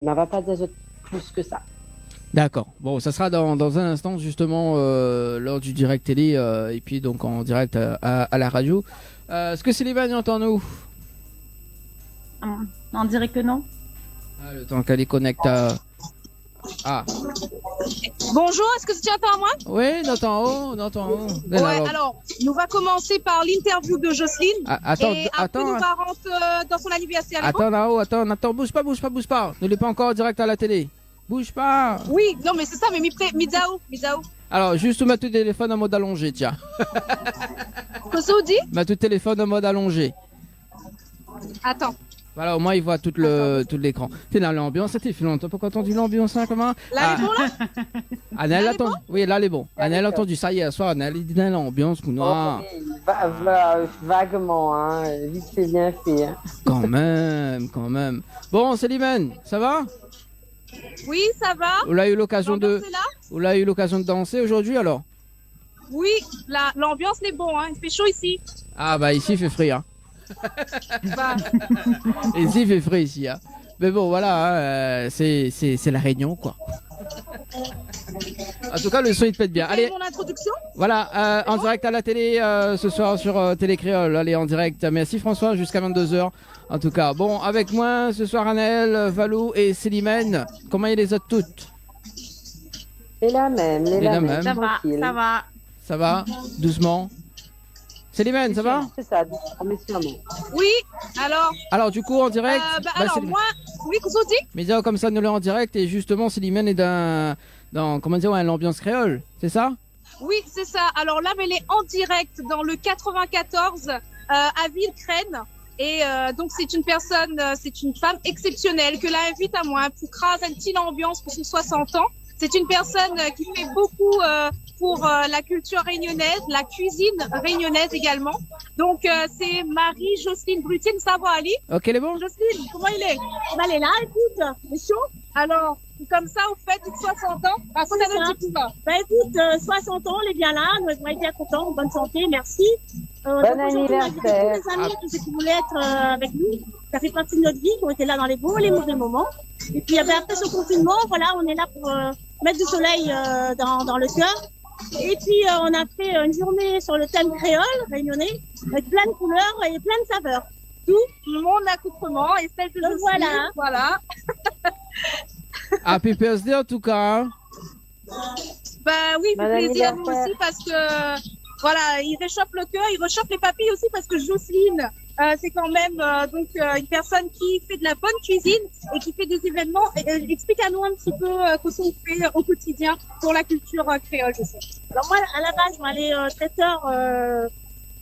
On va pas dire plus que ça. D'accord. Bon, ça sera dans un instant, justement, lors du direct télé, et puis donc en direct à la radio. Est-ce que Célimène entend-nous? On dirait que non. Ah, le temps qu'elle y connecte. Ah. Bonjour, est-ce que tu entends moi? Oui, on entend haut. Ouais, alors, nous va commencer par l'interview de Jocelyne. Attends, et après, nous va rentrer dans son anniversaire. Attends là-haut, attends, bouge pas. Ne l'est pas encore en direct à la télé. Bouge pas. Oui, non, mais c'est ça, mais Mizao. Alors, juste mettre le téléphone en mode allongé, tiens. Qu'est-ce que vous dites? Mettre le téléphone en mode allongé. Attends. Voilà, au moins il voit tout l'écran. T'es dans l'ambiance, ça fait longtemps. Pourquoi t'as entendu l'ambiance, hein, comment? Là, elle est bon, là? Annelle, attends. Oui, là, elle est bon. Annelle a entendu ça hier soir. Annelle est dans l'ambiance, Kounoua. Vaguement, hein. Vite fait, bien fait. Hein. Quand même. Bon, Célimène, ça va? Oui, ça va. Vous avez eu l'occasion de danser aujourd'hui, alors? Oui, l'ambiance est bon, hein. Il fait chaud ici. Ah, bah, ici, il fait frais, hein. Bah. Ici, il fait frais, ici, hein. Mais bon, voilà, hein, c'est la Réunion, quoi. En tout cas, le son, il te pète bien. Allez, mon introduction. Voilà, en direct à la télé ce soir sur Télé Créole. Allez, en direct. Merci François, jusqu'à 22h. En tout cas, bon, avec moi ce soir, Annelle, Valou et Célimène. Comment il les autres toutes? Et la même. Ça va. Ça va? Doucement. Célimène, ça va? C'est ça, mais sûrement. Oui, alors. Alors, du coup, en direct. Alors, moi, oui, qu'est-ce que vous dites? Mais comme ça, nous l'avons en direct. Et justement, Célimène est dans comment dire, l'ambiance créole, c'est ça? Oui, c'est ça. Alors là, elle est en direct dans le 94 à Villecrène. Et donc, c'est une personne, c'est une femme exceptionnelle que l'invite à moi pour créer une petite ambiance pour ses 60 ans. C'est une personne qui fait beaucoup pour la culture réunionnaise, la cuisine réunionnaise également. Donc, c'est Marie-Jocelyne Brutine, ça va aller? Ok, elle est bon? Jocelyne, comment il est? Elle est là, écoute, c'est chaud. Alors, comme ça, vous faites 60 ans. Raconte un petit peu. Bah écoute, 60 ans, on est bien là, nous sommes bien contents, bonne santé, merci. Bon anniversaire. Tous les amis, tous ceux qui voulaient être avec nous, ça fait partie de notre vie, qui ont été là dans les bons et les mauvais moments. Et puis après ce confinement, voilà, on est là pour mettre du soleil dans le cœur. Et puis on a fait une journée sur le thème créole, réunionnais, avec plein de couleurs et plein de saveurs. Tout mon accoutrement et celle de Jocelyne. Voilà. Happy birthday en tout cas. Bah oui, c'est plaisir nous aussi parce que voilà, il réchauffe le cœur, il réchauffe les papilles aussi parce que Jocelyne, c'est quand même une personne qui fait de la bonne cuisine et qui fait des événements. Explique à nous un petit peu ce qu'on fait au quotidien pour la culture créole, je sais. Alors moi, à la base, moi, les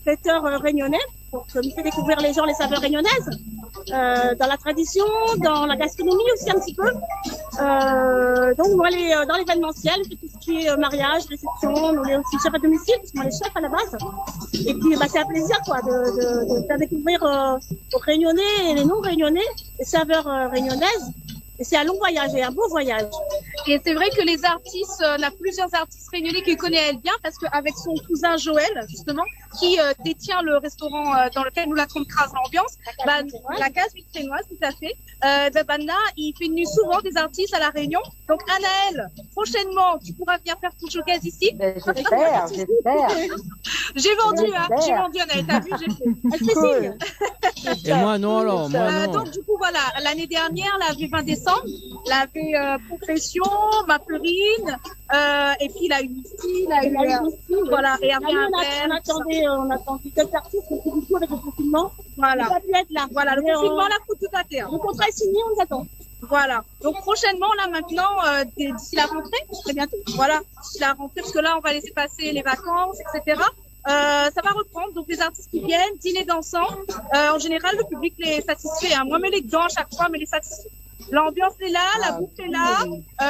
traiteur réunionnais, donc me fait découvrir les gens les saveurs réunionnaises, dans la tradition, dans la gastronomie aussi un petit peu. Donc moi, dans l'événementiel, je fais tout ce qui est mariage, réception, on est aussi chef à domicile, parce que moi les chefs à la base. Et puis c'est un plaisir quoi de faire découvrir aux Réunionnais et les non-Réunionnais les saveurs réunionnaises. Et c'est un long voyage et un beau voyage. Et c'est vrai que les artistes, on a plusieurs artistes réunionnais qui connaissent elle bien parce qu'avec son cousin Joël, justement, qui détient le restaurant dans lequel nous la crase l'ambiance, la case vitrinoise, tout à fait. Il fait venir souvent des artistes à la Réunion. Donc, Anaëlle, prochainement, tu pourras venir faire ton showcase ici. J'espère. J'ai vendu, Anaëlle, t'as vu, j'ai fait. Elle fait signe. Et moi non, alors, moi non. Donc, du coup, voilà, l'année dernière, la 20 décembre, l'avait Profession, Ma Perrine, et puis il a eu ici, voilà, et après on attendait quelques artistes, mais du coup avec le confinement, voilà, on n'a pas pu être là. Voilà, le confinement l'a foutu à terre. Le contrat est signé, on nous attend. Voilà. Donc prochainement, là maintenant, d'ici la rentrée, très bientôt. Voilà, d'ici la rentrée, parce que là on va laisser passer les vacances, etc. Ça va reprendre, donc les artistes qui viennent, dîner dansant. En général, le public les satisfait. Hein. Moi, mais les dents à chaque fois, mais les satisfait. L'ambiance est là, la bouffe est là,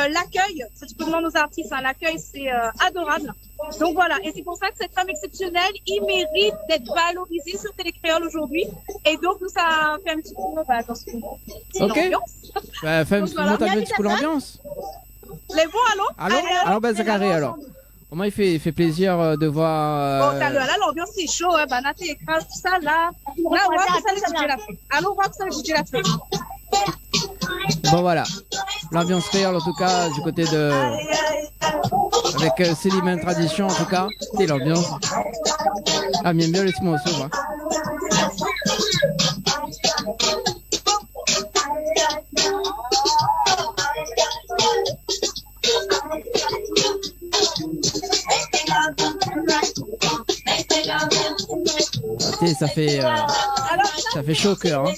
l'accueil, ça tu peux demander aux artistes, hein, l'accueil c'est adorable. Donc voilà, et c'est pour ça que cette femme exceptionnelle, il mérite d'être valorisé sur Télé Créole aujourd'hui. Et donc nous ça fait un petit peu dans ce ambiance. Bah, fais un petit peu l'ambiance. Les bons, allô? Alors ben Zacharie alors. Au moins il fait plaisir de voir. Bon, là l'ambiance c'est chaud, hein, bah Naté écrase tout ça là. Là, on va que ça le DJ l'a fait. Allô, on va que ça le DJ l'a fait. Bon voilà, l'ambiance créole en tout cas du côté de... Avec Célimène Tradition en tout cas, c'est l'ambiance. Ah, bien bien les morceaux. Hein. Ça fait chaud au cœur. Hein.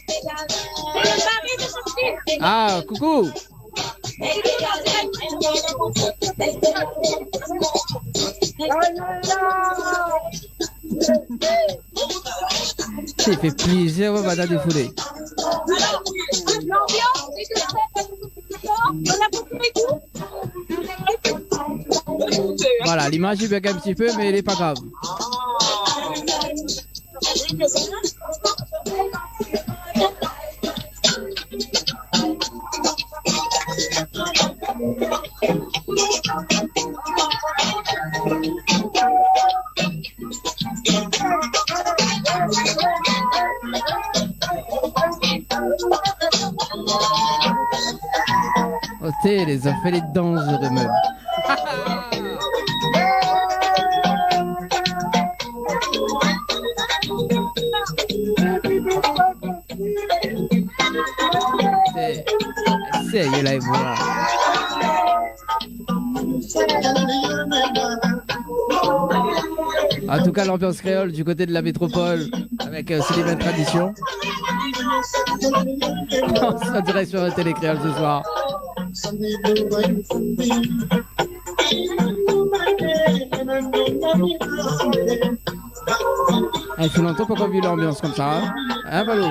Ah, coucou. Ça fait plaisir, madame Défoulée. Voilà, l'image est bug un petit peu, mais elle n'est pas grave. Oh, les a fait les danses de meubles. C'est là, voilà. En tout cas, l'ambiance créole du côté de la métropole avec Célimène Tradition. On sera direct sur la télé créole ce soir. Il fait longtemps qu'on n'a pas vu l'ambiance comme ça. Hein, Valou?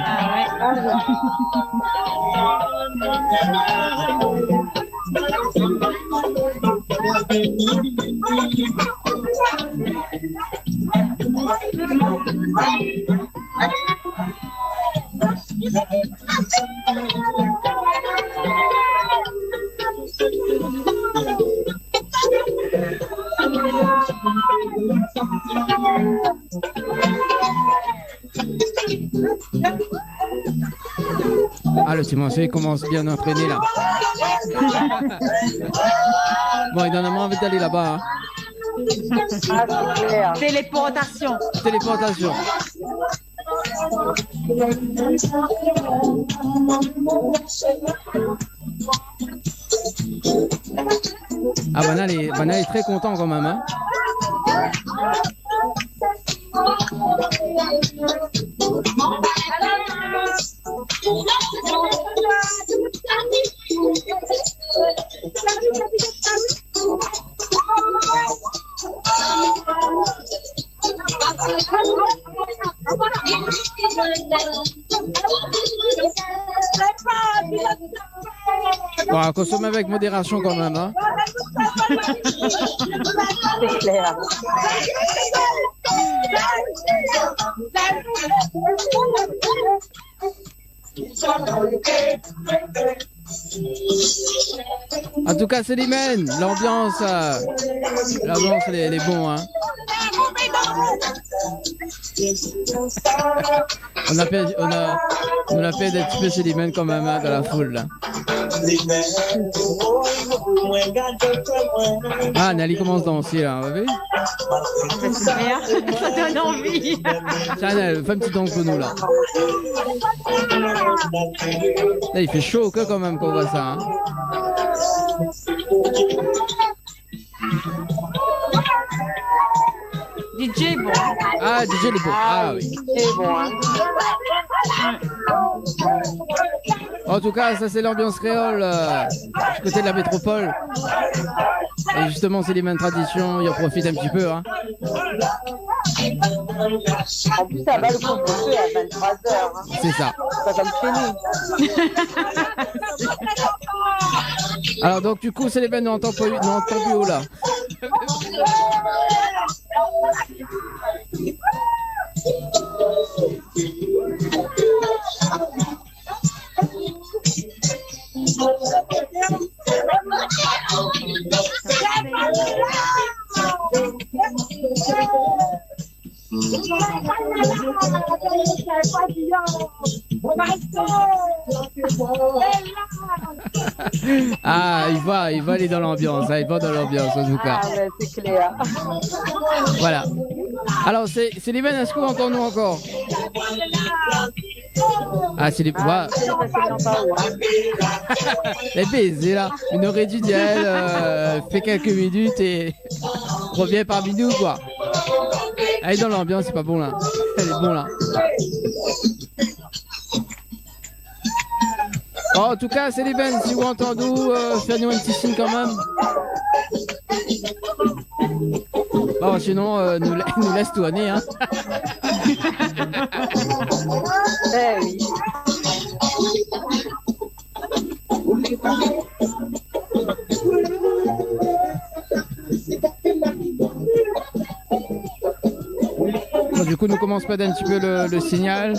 Ah, le Simonceau commence bien à entraîner là. Bon, il donne envie d'aller là-bas. Hein. Téléportation. Téléportation. Ah, Bana est très content quand même. Hein. Bon, à consommer avec modération quand même. Hein. C'est clair. En tout cas, Célimène, l'ambiance, elle est bon, hein. On a fait des petits peu Célimène quand même hein, dans la foule là. Ah, Nali commence à danser là, vous voyez? Ça donne envie. Tiens, Nali, fais un petit danse pour nous là. Là, il fait chaud au cœur quand même qu'on voit ça. Hein. DJ bon. Ah, DJ le bon. Ah oui. C'est bon. Hein. En tout cas, ça c'est l'ambiance créole du côté de la métropole. Et justement, Célimène Tradition, il en profite un petit peu. Hein. En plus, ça va le couvre-feu à 23h. Hein. C'est ça. Pas comme chez nous. Alors donc du coup, Célimène nous entend plus haut là. Ah, il va aller dans l'ambiance, hein, il va dans l'ambiance en tout cas. Ah, ben, c'est clair. Voilà. Alors, c'est Slimane, est-ce qu'on entend nous encore? Ah, c'est les Ah, ouais. c'est passé dans pas où, hein. Les baisers là. Une aurait dit d'elle, fait quelques minutes et revient parmi nous quoi. Elle est dans l'ambiance, c'est pas bon là. Elle est bon là. Bon, en tout cas, c'est les Ben, si vous entendez, faites-nous un petit signe quand même. Bon, sinon, nous laisse tourner, hein. Eh oui. Bon, du coup, nous commence pas d'un petit peu le signal.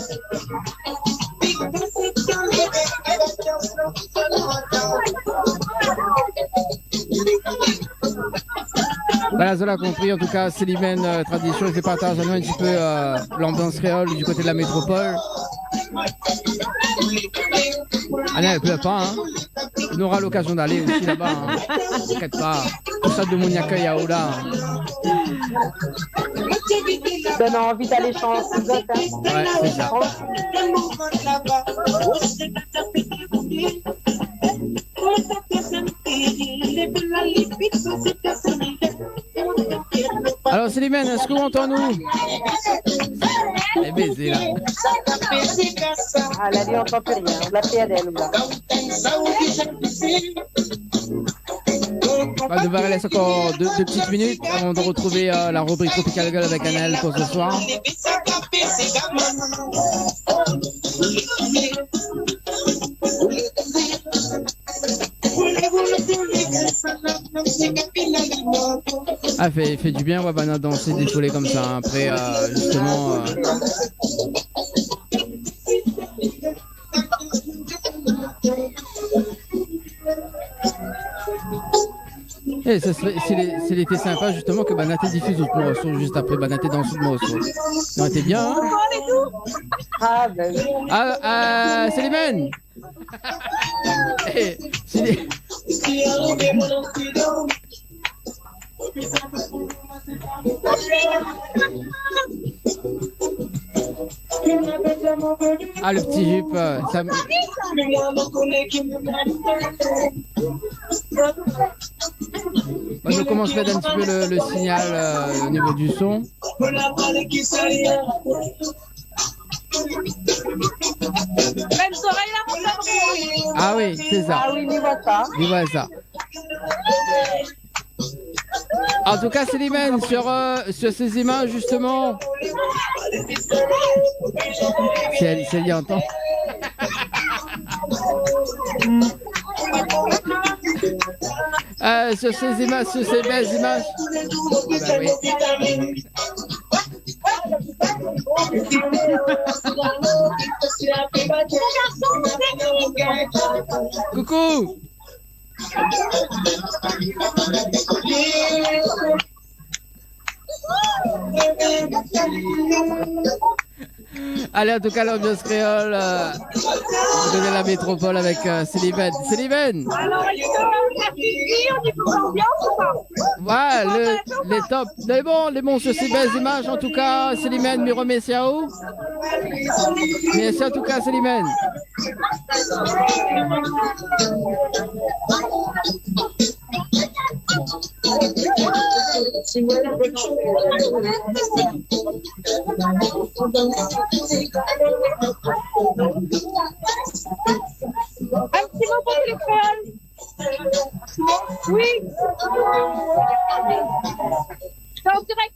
Voilà, Zola a compris, en tout cas, Slimane Tradition, il fait partage à nous un petit peu l'ambiance créole du côté de la métropole. Ah non, elle pleut pas, hein. On aura l'occasion d'aller aussi là-bas, hein. T'inquiète pas. Tout ça de mon accueil à Ola. Donne envie d'aller chanter. Hein. Ouais, c'est ça. Alors Slimane, est-ce que vous entendez nous? Les baisers là. Ah, là, lui, on n'entend plus rien. On l'a fait à elle, là. On devrait laisser encore deux petites minutes avant de retrouver la rubrique Tropical Girl avec Annelle pour ce soir. Ah, fait du bien, Wabana, danser, défoler comme ça. Hein. Après, justement. Et ça serait, s'il était sympa justement que Banaté diffuse d'autres morceaux juste après Banaté dans ce morceau. Ça aurait été bien, hein? Ah, ben oui. Ah, Slimane. Hey, ah, le petit jupe, ça me... Moi, je commence à mettre un petit peu le signal au niveau du son. Même oreille là, mon amour. Ah oui, c'est ça. Ah oui, il voit ça. Il voit ça. En tout cas, Slimane, sur ces images, justement, si elle y entend. Sur ces images, sur ces belles images. Bah oui. Coucou. Allez, en tout cas, l'ambiance créole de la métropole avec Slimane. Slimane. Alors, Voilà, les top, les bons sur ces belles images, en tout cas, Slimane, Miro Messiao. Merci en tout cas, Slimane. Un petit mot pour les créoles. Oui. C'est en direct.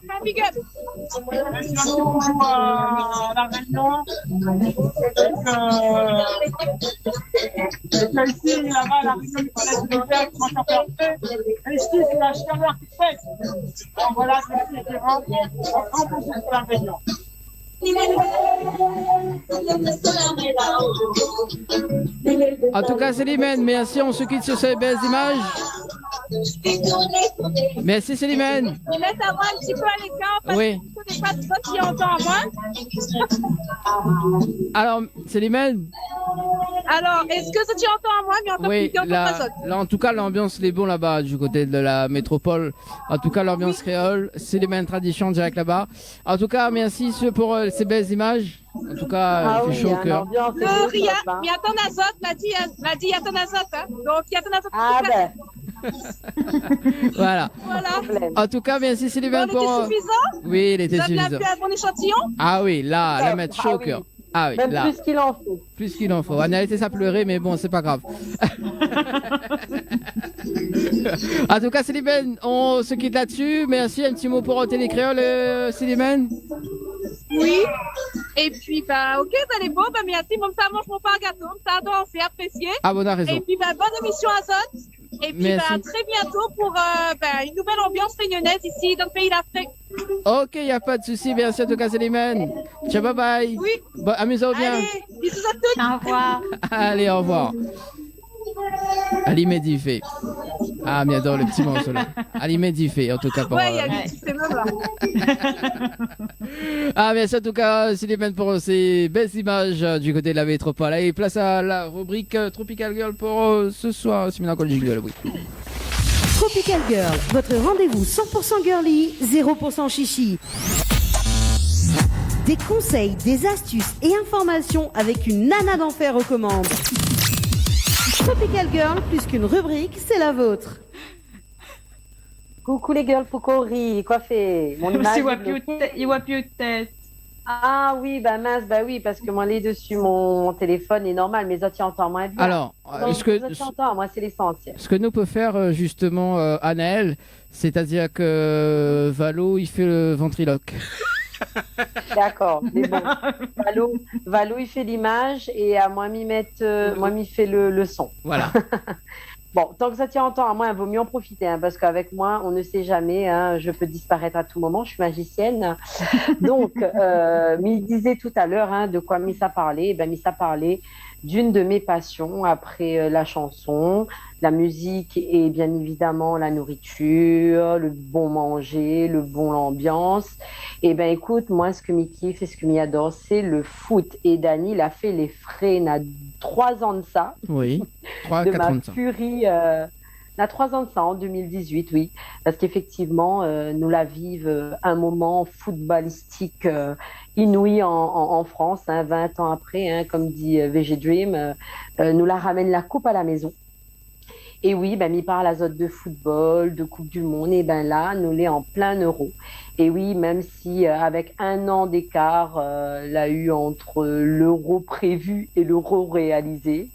Un big up. La réunion. Celle-ci, là-bas, la réunion du collège de l'hôtel, comment ça fait. Et ici, c'est la chaleur qui fait. Donc voilà, c'est ce qui est grand. On peut pour la réunion. En tout cas, Slimane, merci, on se quitte sur ces belles images. Merci Célimène. Je laisse avoir un petit peu à l'écart parce Oui. que des fois, c'est ça qui entend moi. Alors, Célimène, Alors, est-ce que ça tu entends moi, mais encore oui, plus qu'en là, en tout cas, l'ambiance elle est bon là-bas, du côté de la métropole. En tout cas, l'ambiance créole, Célimène tradition direct là-bas. En tout cas, merci pour ces belles images. En tout cas, il fait chaud au cœur. Le Ria, Yatanazot, l'a dit Yatanazot, hein. Donc, Yatanazot, Ah ben, Voilà. voilà. En tout cas, merci Célimène Bon, il pour. était suffisant. Oui, il était Vous avez suffisant. appelé un bon échantillon. Ah oui, là, la mettre chaud au oui. cœur. Ah oui, même là, plus qu'il en faut. plus qu'il en faut. On a été ça pleurer, mais bon, c'est pas grave. En tout cas, Célimène, on se quitte là-dessus. Merci, un petit mot pour Télécréole, Célimène. Oui. Et puis, bah, ok, bah, les beaux, bah, merci. Bon, ça mange mon pain à gâteau. Ça adore, c'est apprécié. Ah, bon, on a raison. Et puis, bah, bonne émission à Zot. Et puis, Merci. bah, très bientôt pour une nouvelle ambiance réunionnaise ici dans le pays d'Afrique. Ok, il n'y a pas de souci. Merci en tout cas, Célimène. Ciao, bye bye. Oui. Bon, amusez-vous bien. Allez, bisous à tous. Au revoir. Allez, au revoir. Ali Medifé. Ah, mais adore le petit morceau là. Ali Medifé, en tout cas pour. Ouais, il y a des petits même là. Ah, merci en tout cas, Célimène, pour ces belles images du côté de la métropole. Allez, place à la rubrique Tropical Girl pour ce soir. C'est maintenant qu'on dit oui. Tropical Girl, votre rendez-vous 100% girly, 0% chichi. Des conseils, des astuces et informations avec une nana d'enfer aux commandes. Tropical Girl, plus qu'une rubrique, c'est la vôtre. Coucou les girls Foucault-Ri, coiffé. Mon image Il est voit plus bloquée. il voit plus de tête. Ah oui, bah mince, bah oui, parce que moi, les dessus, mon téléphone est normal, mes autres, y entendent moins bien. Alors, Donc, ce que. les autres, y entendent, moi, c'est l'essentiel. Ce que nous peut faire justement Anaël, c'est-à-dire que Valo il fait le ventriloque. D'accord, mais bon. Valou, il fait l'image et à moi, m'y mettre, moi, m'y fait le son. Voilà. Bon, tant que ça tient en temps, à moi, il vaut mieux en profiter, hein, parce qu'avec moi, on ne sait jamais, hein, je peux disparaître à tout moment, je suis magicienne. Donc, Miss disait tout à l'heure, hein, de quoi Miss a parlé. Ben, Miss a parlé d'une de mes passions après la chanson, la musique et bien évidemment la nourriture, le bon manger, le bon ambiance. Et ben écoute, moi, ce que m'y kiffe et ce que m'y adore, c'est le foot. Et Dani, il a fait les frais, il a 3 ans de ça. Oui. 3 De 4 ma ans de ça. furie. Il a 3 ans de ça, en 2018, oui. Parce qu'effectivement, nous la vivons un moment footballistique inouï en France, hein, 20 ans après, hein, comme dit VG Dream, nous la ramène la coupe à la maison. Et oui, ben, il parle à Zot de football, de Coupe du Monde, et ben là, nous l'est en plein euro. Et oui, même si avec 1 an d'écart, l'a eu entre l'euro prévu et l'euro réalisé.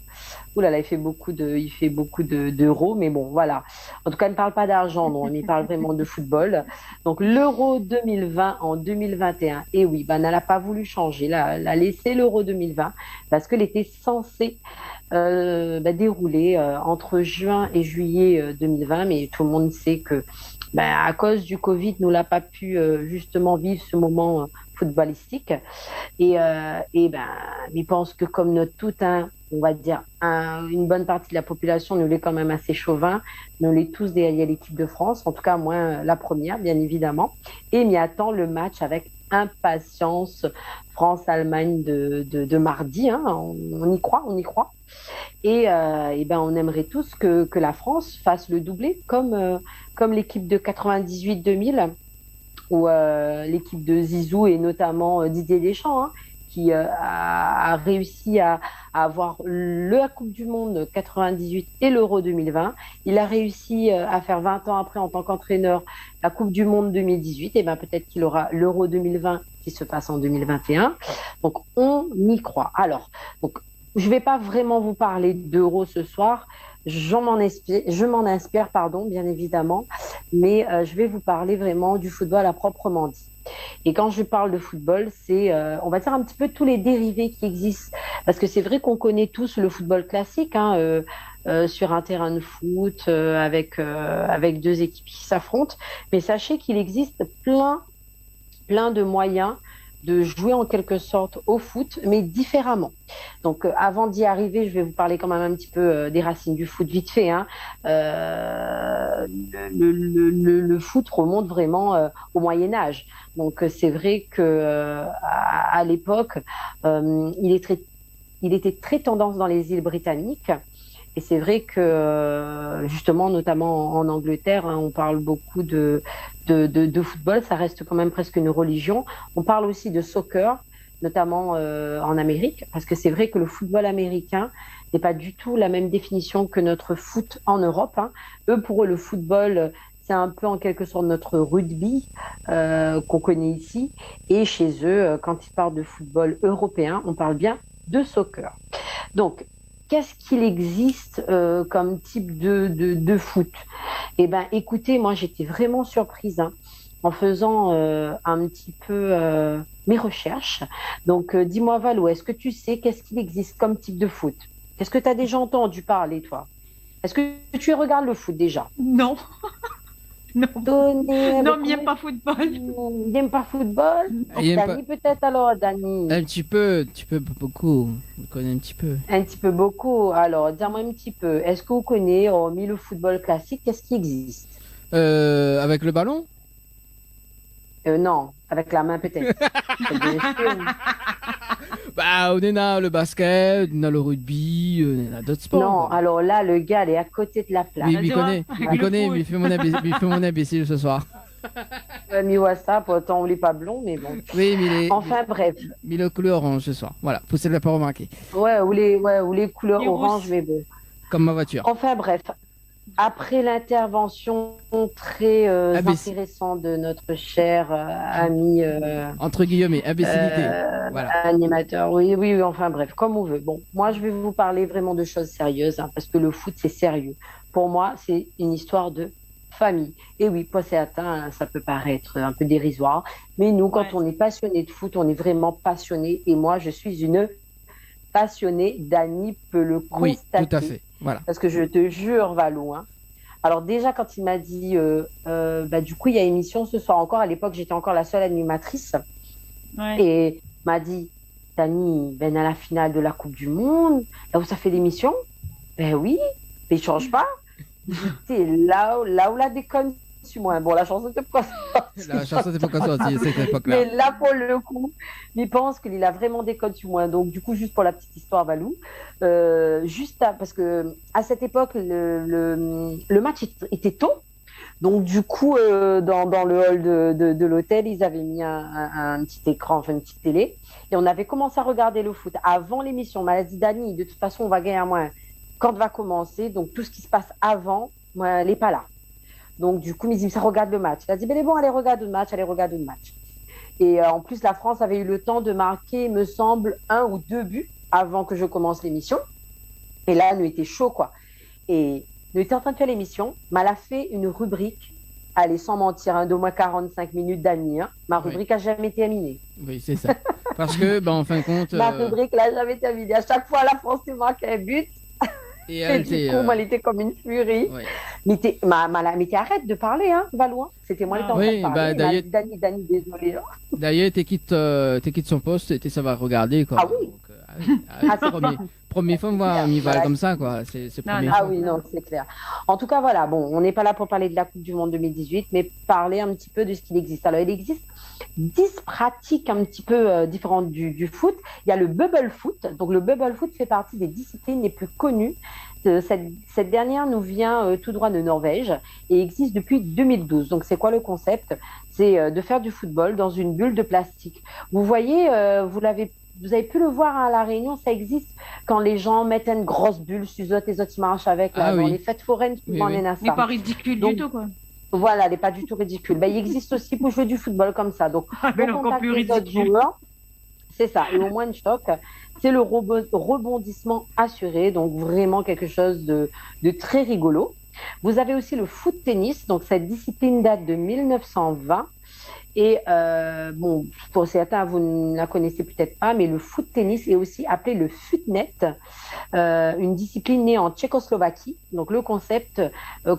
Ouh là là, il fait beaucoup d'euros, mais bon, voilà. En tout cas, il ne parle pas d'argent, non, il parle vraiment de football. Donc, l'Euro 2020 en 2021, et oui, ben, elle n'a pas voulu changer, elle a laissé l'Euro 2020 parce qu'elle était censée dérouler entre juin et juillet 2020, mais tout le monde sait que à cause du Covid, nous l'a pas pu justement vivre ce moment footballistique. Et je pense que comme notre tout, on va dire, une bonne partie de la population, nous l'est quand même assez chauvin, nous l'est tous derrière l'équipe de France, en tout cas moi la première, bien évidemment, et m'y attend le match avec impatience, France-Allemagne de mardi, hein, on y croit. Et on aimerait tous que la France fasse le doublé comme l'équipe de 98-2000 ou l'équipe de Zizou et notamment Didier Deschamps, hein, qui a réussi à avoir la Coupe du Monde 98 et l'Euro 2020. Il a réussi à faire 20 ans après en tant qu'entraîneur la Coupe du Monde 2018. Et peut-être qu'il aura l'Euro 2020 qui se passe en 2021. Donc on y croit. Alors, je vais pas vraiment vous parler d'Euro ce soir. Je m'en inspire, bien évidemment, mais je vais vous parler vraiment du football à proprement dit. Et quand je parle de football, c'est, on va dire un petit peu tous les dérivés qui existent, parce que c'est vrai qu'on connaît tous le football classique, hein, sur un terrain de foot avec 2 équipes qui s'affrontent, mais sachez qu'il existe plein de moyens de jouer en quelque sorte au foot, mais différemment. Donc, avant d'y arriver, je vais vous parler quand même un petit peu des racines du foot vite fait. Hein. Le foot remonte vraiment au Moyen Âge. Donc, c'est vrai que à l'époque, il était très tendance dans les îles britanniques. Et c'est vrai que, justement, notamment en Angleterre, hein, on parle beaucoup de football. Ça reste quand même presque une religion. On parle aussi de soccer, notamment en Amérique, parce que c'est vrai que le football américain n'est pas du tout la même définition que notre foot en Europe. Hein. Pour eux, le football, c'est un peu en quelque sorte notre rugby qu'on connaît ici. Et chez eux, quand ils parlent de football européen, on parle bien de soccer. Donc, qu'est-ce qu'il existe comme type de foot? Eh bien, écoutez, moi, j'étais vraiment surprise en faisant un petit peu mes recherches. Donc, dis-moi, Valou, est-ce que tu sais qu'est-ce qu'il existe comme type de foot? Est-ce que tu as déjà entendu parler, toi? Est-ce que tu regardes le foot déjà? Non. Non. Non, mais il n'aime pas football. Il n'aime pas football. Dani, peut-être alors, Dani. Un petit peu, beaucoup. On connaît un petit peu. Un petit peu beaucoup. Alors, dis-moi un petit peu. Est-ce que vous connaissez, hormis le football classique, qu'est-ce qui existe? Avec le ballon? Non, avec la main peut-être. Bah, on a le basket, on a le rugby, on a d'autres sports. Non, quoi. alors là, le gars, il est à côté de la place. Oui, il connaît, mais il fait mon imbécile ce soir. Mis WhatsApp, autant on n'est pas blond, mais bon. Oui, mais enfin, bref. Mais le couleur orange ce soir. Voilà, vous ne l'avez pas remarqué. Ouais, ou les couleurs orange, mais bon. Comme ma voiture. Enfin, bref. Après l'intervention très intéressante de notre cher ami... entre guillemets, imbécilité. Voilà. Animateur, oui, enfin bref, comme on veut. Bon, moi, je vais vous parler vraiment de choses sérieuses, parce que le foot, c'est sérieux. Pour moi, c'est une histoire de famille. Et oui, pour certains, ça peut paraître un peu dérisoire, mais nous, quand on est passionné de foot, on est vraiment passionné. Et moi, je suis une passionnée. Dani peut le constater. Oui, tout à fait. Voilà. Parce que je te jure, Valou. Hein. Alors déjà, quand il m'a dit, du coup, il y a émission ce soir encore. À l'époque, j'étais encore la seule animatrice. Ouais. Et m'a dit, Dani, à la finale de la Coupe du Monde, là où ça fait l'émission, ben oui, mais il change pas. J'étais là où la déconne. Moi. Bon, la chanson n'était pas sortie. La chanson n'était pas sortie, c'était pas clair. Mais là, pour le coup, il pense qu'il a vraiment des codes sur moi. Donc, du coup, juste pour la petite histoire, Valou, parce que à cette époque, le match était tôt. Donc, du coup, dans le hall de l'hôtel, ils avaient mis un petit écran, enfin une petite télé. Et on avait commencé à regarder le foot avant l'émission. On m'a dit, Dani, de toute façon, on va gagner à moins. Quand va commencer, donc tout ce qui se passe avant, moi, elle n'est pas là. Donc, du coup, il dit, ça regarde le match. Il a dit, mais bon, allez, regarde le match. Et en plus, la France avait eu le temps de marquer, me semble, 1 ou 2 buts avant que je commence l'émission. Et là, nous était chaud, quoi. Et nous était en train de faire l'émission, mais elle a fait une rubrique, allez, sans mentir, d'au moins 45 minutes d'Annie. Ma rubrique n'a jamais été terminée. Oui, c'est ça. Parce que, en fin de compte... Ma rubrique n'a jamais été terminée. À chaque fois, la France s'est marqué un but. Et du coup, moi, elle était comme une furie. Ouais. Mais arrête de parler, hein, Valou. C'était moi qui étais en train de parler. Dani, désolé. D'ailleurs, t'es quitte son poste et ça va regarder, quoi. Ah oui. Donc, première fois, moi, on y va comme ça, quoi. C'est première fois. Ah oui, non, c'est clair. En tout cas, voilà, bon, on n'est pas là pour parler de la Coupe du Monde 2018, mais parler un petit peu de ce qu'il existe. Alors, il existe 10 pratiques un petit peu différentes du foot. Il y a le bubble foot. Donc, le bubble foot fait partie des disciplines les plus connues. Cette dernière nous vient tout droit de Norvège et existe depuis 2012. Donc, c'est quoi le concept? C'est de faire du football dans une bulle de plastique. Vous voyez, vous avez pu le voir à La Réunion, ça existe quand les gens mettent une grosse bulle sur les autres, les autres ils marchent avec là, dans les fêtes foraines, souvent on est à ça. Mais pas ridicule du tout, quoi. Voilà, elle n'est pas du tout ridicule. Il existe aussi pour jouer du football comme ça. Donc, encore plus ridicule. C'est ça. Et au moins de choc, c'est le rebondissement assuré. Donc, vraiment quelque chose de très rigolo. Vous avez aussi le foot tennis. Donc, cette discipline date de 1920. Et bon, pour certains, vous ne la connaissez peut-être pas, mais le foot tennis est aussi appelé le footnet, une discipline née en Tchécoslovaquie. Donc le concept,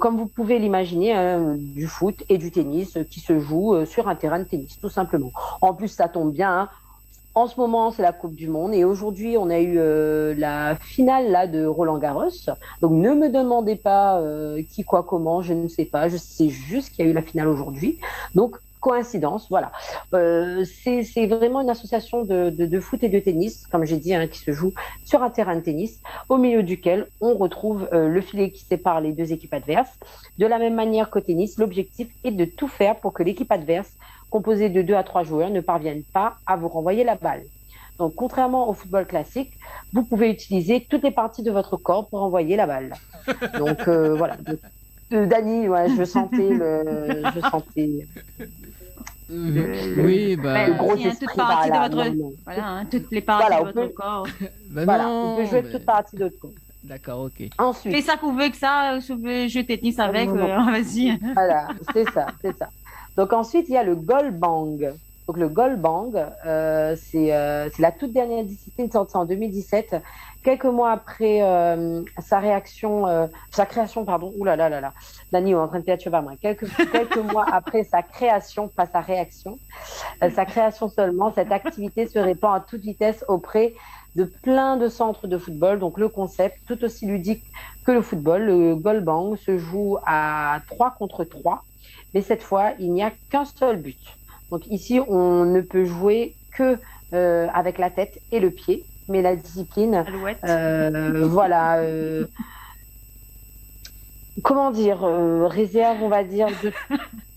comme vous pouvez l'imaginer, du foot et du tennis qui se joue sur un terrain de tennis, tout simplement. En plus, ça tombe bien, hein. En ce moment, c'est la Coupe du Monde et aujourd'hui, on a eu la finale là de Roland-Garros. Donc, ne me demandez pas qui, quoi, comment, je ne sais pas. Je sais juste qu'il y a eu la finale aujourd'hui. Donc, coïncidence, voilà. C'est vraiment une association de foot et de tennis, comme j'ai dit, hein, qui se joue sur un terrain de tennis, au milieu duquel on retrouve le filet qui sépare les deux équipes adverses. De la même manière qu'au tennis, l'objectif est de tout faire pour que l'équipe adverse, composé de 2 à 3 joueurs, ne parviennent pas à vous renvoyer la balle. Donc, contrairement au football classique, vous pouvez utiliser toutes les parties de votre corps pour envoyer la balle. Donc, voilà. Dany, ouais, je sentais oui, bah... le gros esprit, toutes les parties de votre corps. Voilà, on peut jouer toutes parties de votre corps. D'accord, ok. Ensuite... Et ça pouvait que ça, je veux jouer tennis avec, vas-y. Voilà, c'est ça. Donc ensuite, il y a le goalbang. Donc le goalbang, c'est la toute dernière discipline sortie en 2017, quelques mois après sa création, ouh là là là là, Dany est en train de perdre cheval, moi. Quelques mois après sa création, pas sa réaction, sa création seulement, cette activité se répand à toute vitesse auprès de plein de centres de football. Donc le concept, tout aussi ludique que le football, le goalbang se joue à 3 contre 3. Mais cette fois, il n'y a qu'un seul but. Donc ici, on ne peut jouer que avec la tête et le pied. Mais la discipline, voilà, comment dire, réserve, on va dire, de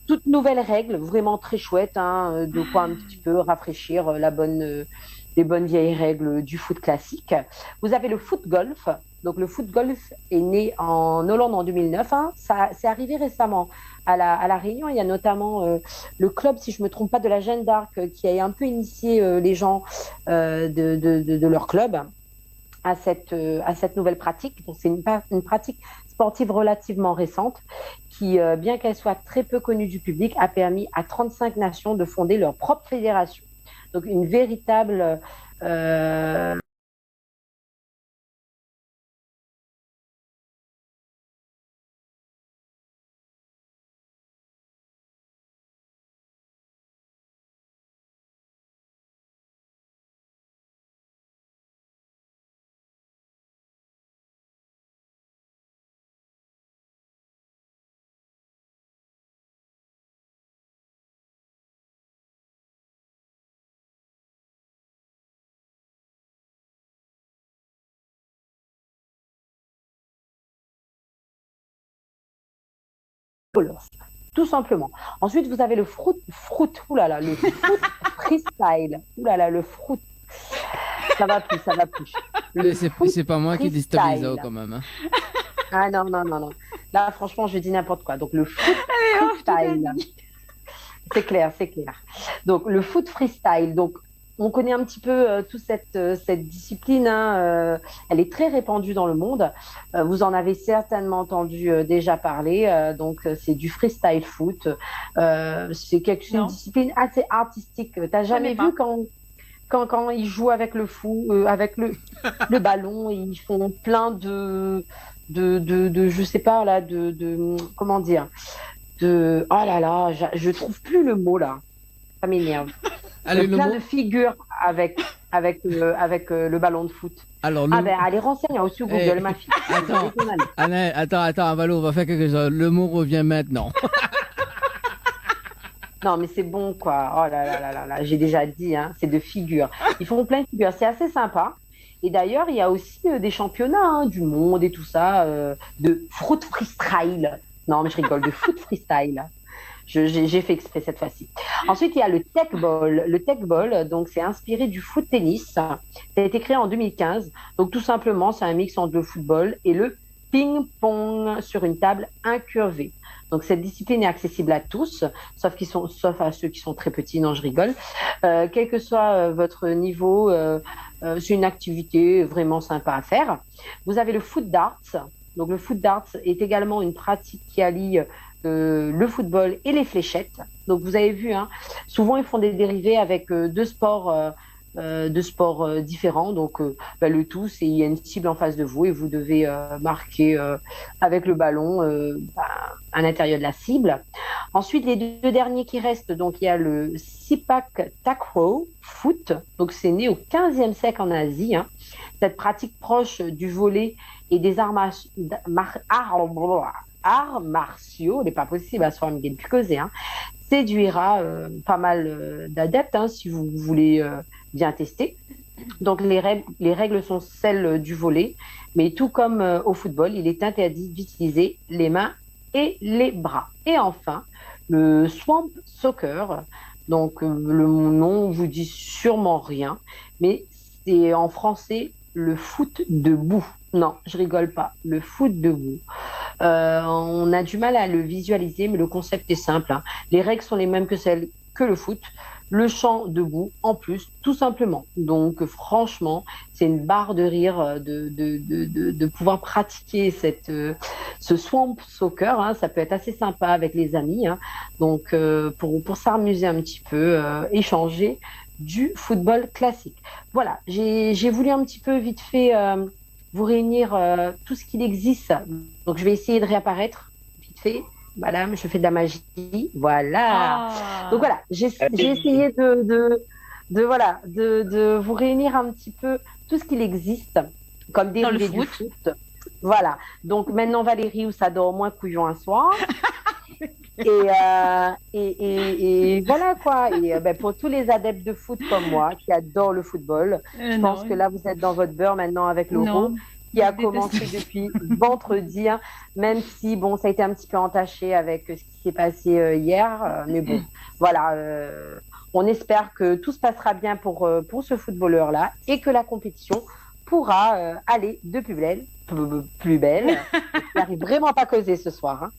toutes nouvelles règles, vraiment très chouettes, hein, de quoi un petit peu rafraîchir les bonnes vieilles règles du foot classique. Vous avez le foot golf. Donc le foot golf est né en Hollande en 2009. Hein. Ça c'est arrivé récemment à la Réunion. Il y a notamment le club, si je me trompe pas, de la Jeanne d'Arc qui a un peu initié les gens de leur club à cette nouvelle pratique. Donc c'est une pratique sportive relativement récente qui, bien qu'elle soit très peu connue du public, a permis à 35 nations de fonder leur propre fédération. Donc une véritable tout simplement. Ensuite, vous avez le fruit, oulala, le foot freestyle. Oulala, le fruit. Ça va plus. C'est pas moi qui déstabilise quand même. Hein. Ah non. Là, franchement, je dis n'importe quoi. Donc, le foot freestyle. C'est clair. Donc, le foot freestyle. Donc, on connaît un petit peu toute cette discipline. Hein, elle est très répandue dans le monde. Vous en avez certainement entendu déjà parler. Donc, c'est du freestyle foot. C'est une discipline assez artistique. T'as jamais vu quand ils jouent avec avec le ballon, ils font plein de je sais pas là, comment dire, oh là là, je trouve plus le mot là. Ça m'énerve. Allez, plein de figures avec le ballon de foot. Alors, allez, renseigne aussi au Google, ma fille. Attends, Valo, on va faire quelque chose. Le mot revient maintenant. Non, mais c'est bon, quoi. Oh là, j'ai déjà dit, hein, c'est de figures. Ils font plein de figures. C'est assez sympa. Et d'ailleurs, il y a aussi des championnats du monde et tout ça, de foot freestyle. Non, mais je rigole, de foot freestyle. J'ai fait exprès cette fois-ci. Ensuite, il y a le tech ball. Le tech ball, donc, c'est inspiré du foot tennis. Ça a été créé en 2015. Donc, tout simplement, c'est un mix entre le football et le ping-pong sur une table incurvée. Donc, cette discipline est accessible à tous, sauf à ceux qui sont très petits. Non, je rigole. Quel que soit votre niveau, c'est une activité vraiment sympa à faire. Vous avez le foot darts. Donc le foot darts est également une pratique qui allie le football et les fléchettes. Donc vous avez vu, hein, souvent ils font des dérivés avec deux sports différents. Donc le tout, c'est il y a une cible en face de vous et vous devez marquer avec le ballon à l'intérieur de la cible. Ensuite, les deux derniers qui restent, donc il y a le Sipak Takraw foot. Donc c'est né au 15e siècle en Asie. Hein. Cette pratique proche du volley et des arts martiaux, il n'est pas possible à soi de plus causer, hein, séduira pas mal d'adeptes hein, si vous voulez bien tester. Donc les règles sont celles du volley, mais tout comme au football, il est interdit d'utiliser les mains et les bras. Et enfin, le swamp soccer, donc le nom vous dit sûrement rien, mais c'est en français le foot debout. Non, je rigole pas, le foot debout. On a du mal à le visualiser, mais le concept est simple. Hein. Les règles sont les mêmes que celles que le foot. Le chant debout, en plus, tout simplement. Donc, franchement, c'est une barre de rire de pouvoir pratiquer ce swamp soccer. Hein. Ça peut être assez sympa avec les amis. Hein. Donc, pour s'amuser un petit peu, échanger du football classique. Voilà, j'ai voulu un petit peu vite fait vous réunir tout ce qu'il existe. Donc, je vais essayer de réapparaître vite fait. Madame, je fais de la magie. Voilà. Ah. Donc voilà, j'ai essayé de vous réunir un petit peu tout ce qu'il existe comme dérivé du foot. Voilà. Donc maintenant, Valérie, où ça dort au moins couillon un soir. Et voilà quoi. Et pour tous les adeptes de foot comme moi qui adorent le football, je pense que là, vous êtes dans votre beurre maintenant avec l'Euro. Qui a commencé depuis vendredi, hein, même si bon, ça a été un petit peu entaché avec ce qui s'est passé hier, mais bon, voilà, on espère que tout se passera bien pour ce footballeur-là et que la compétition pourra aller de plus belle. Il n'arrive vraiment pas à causer ce soir, hein.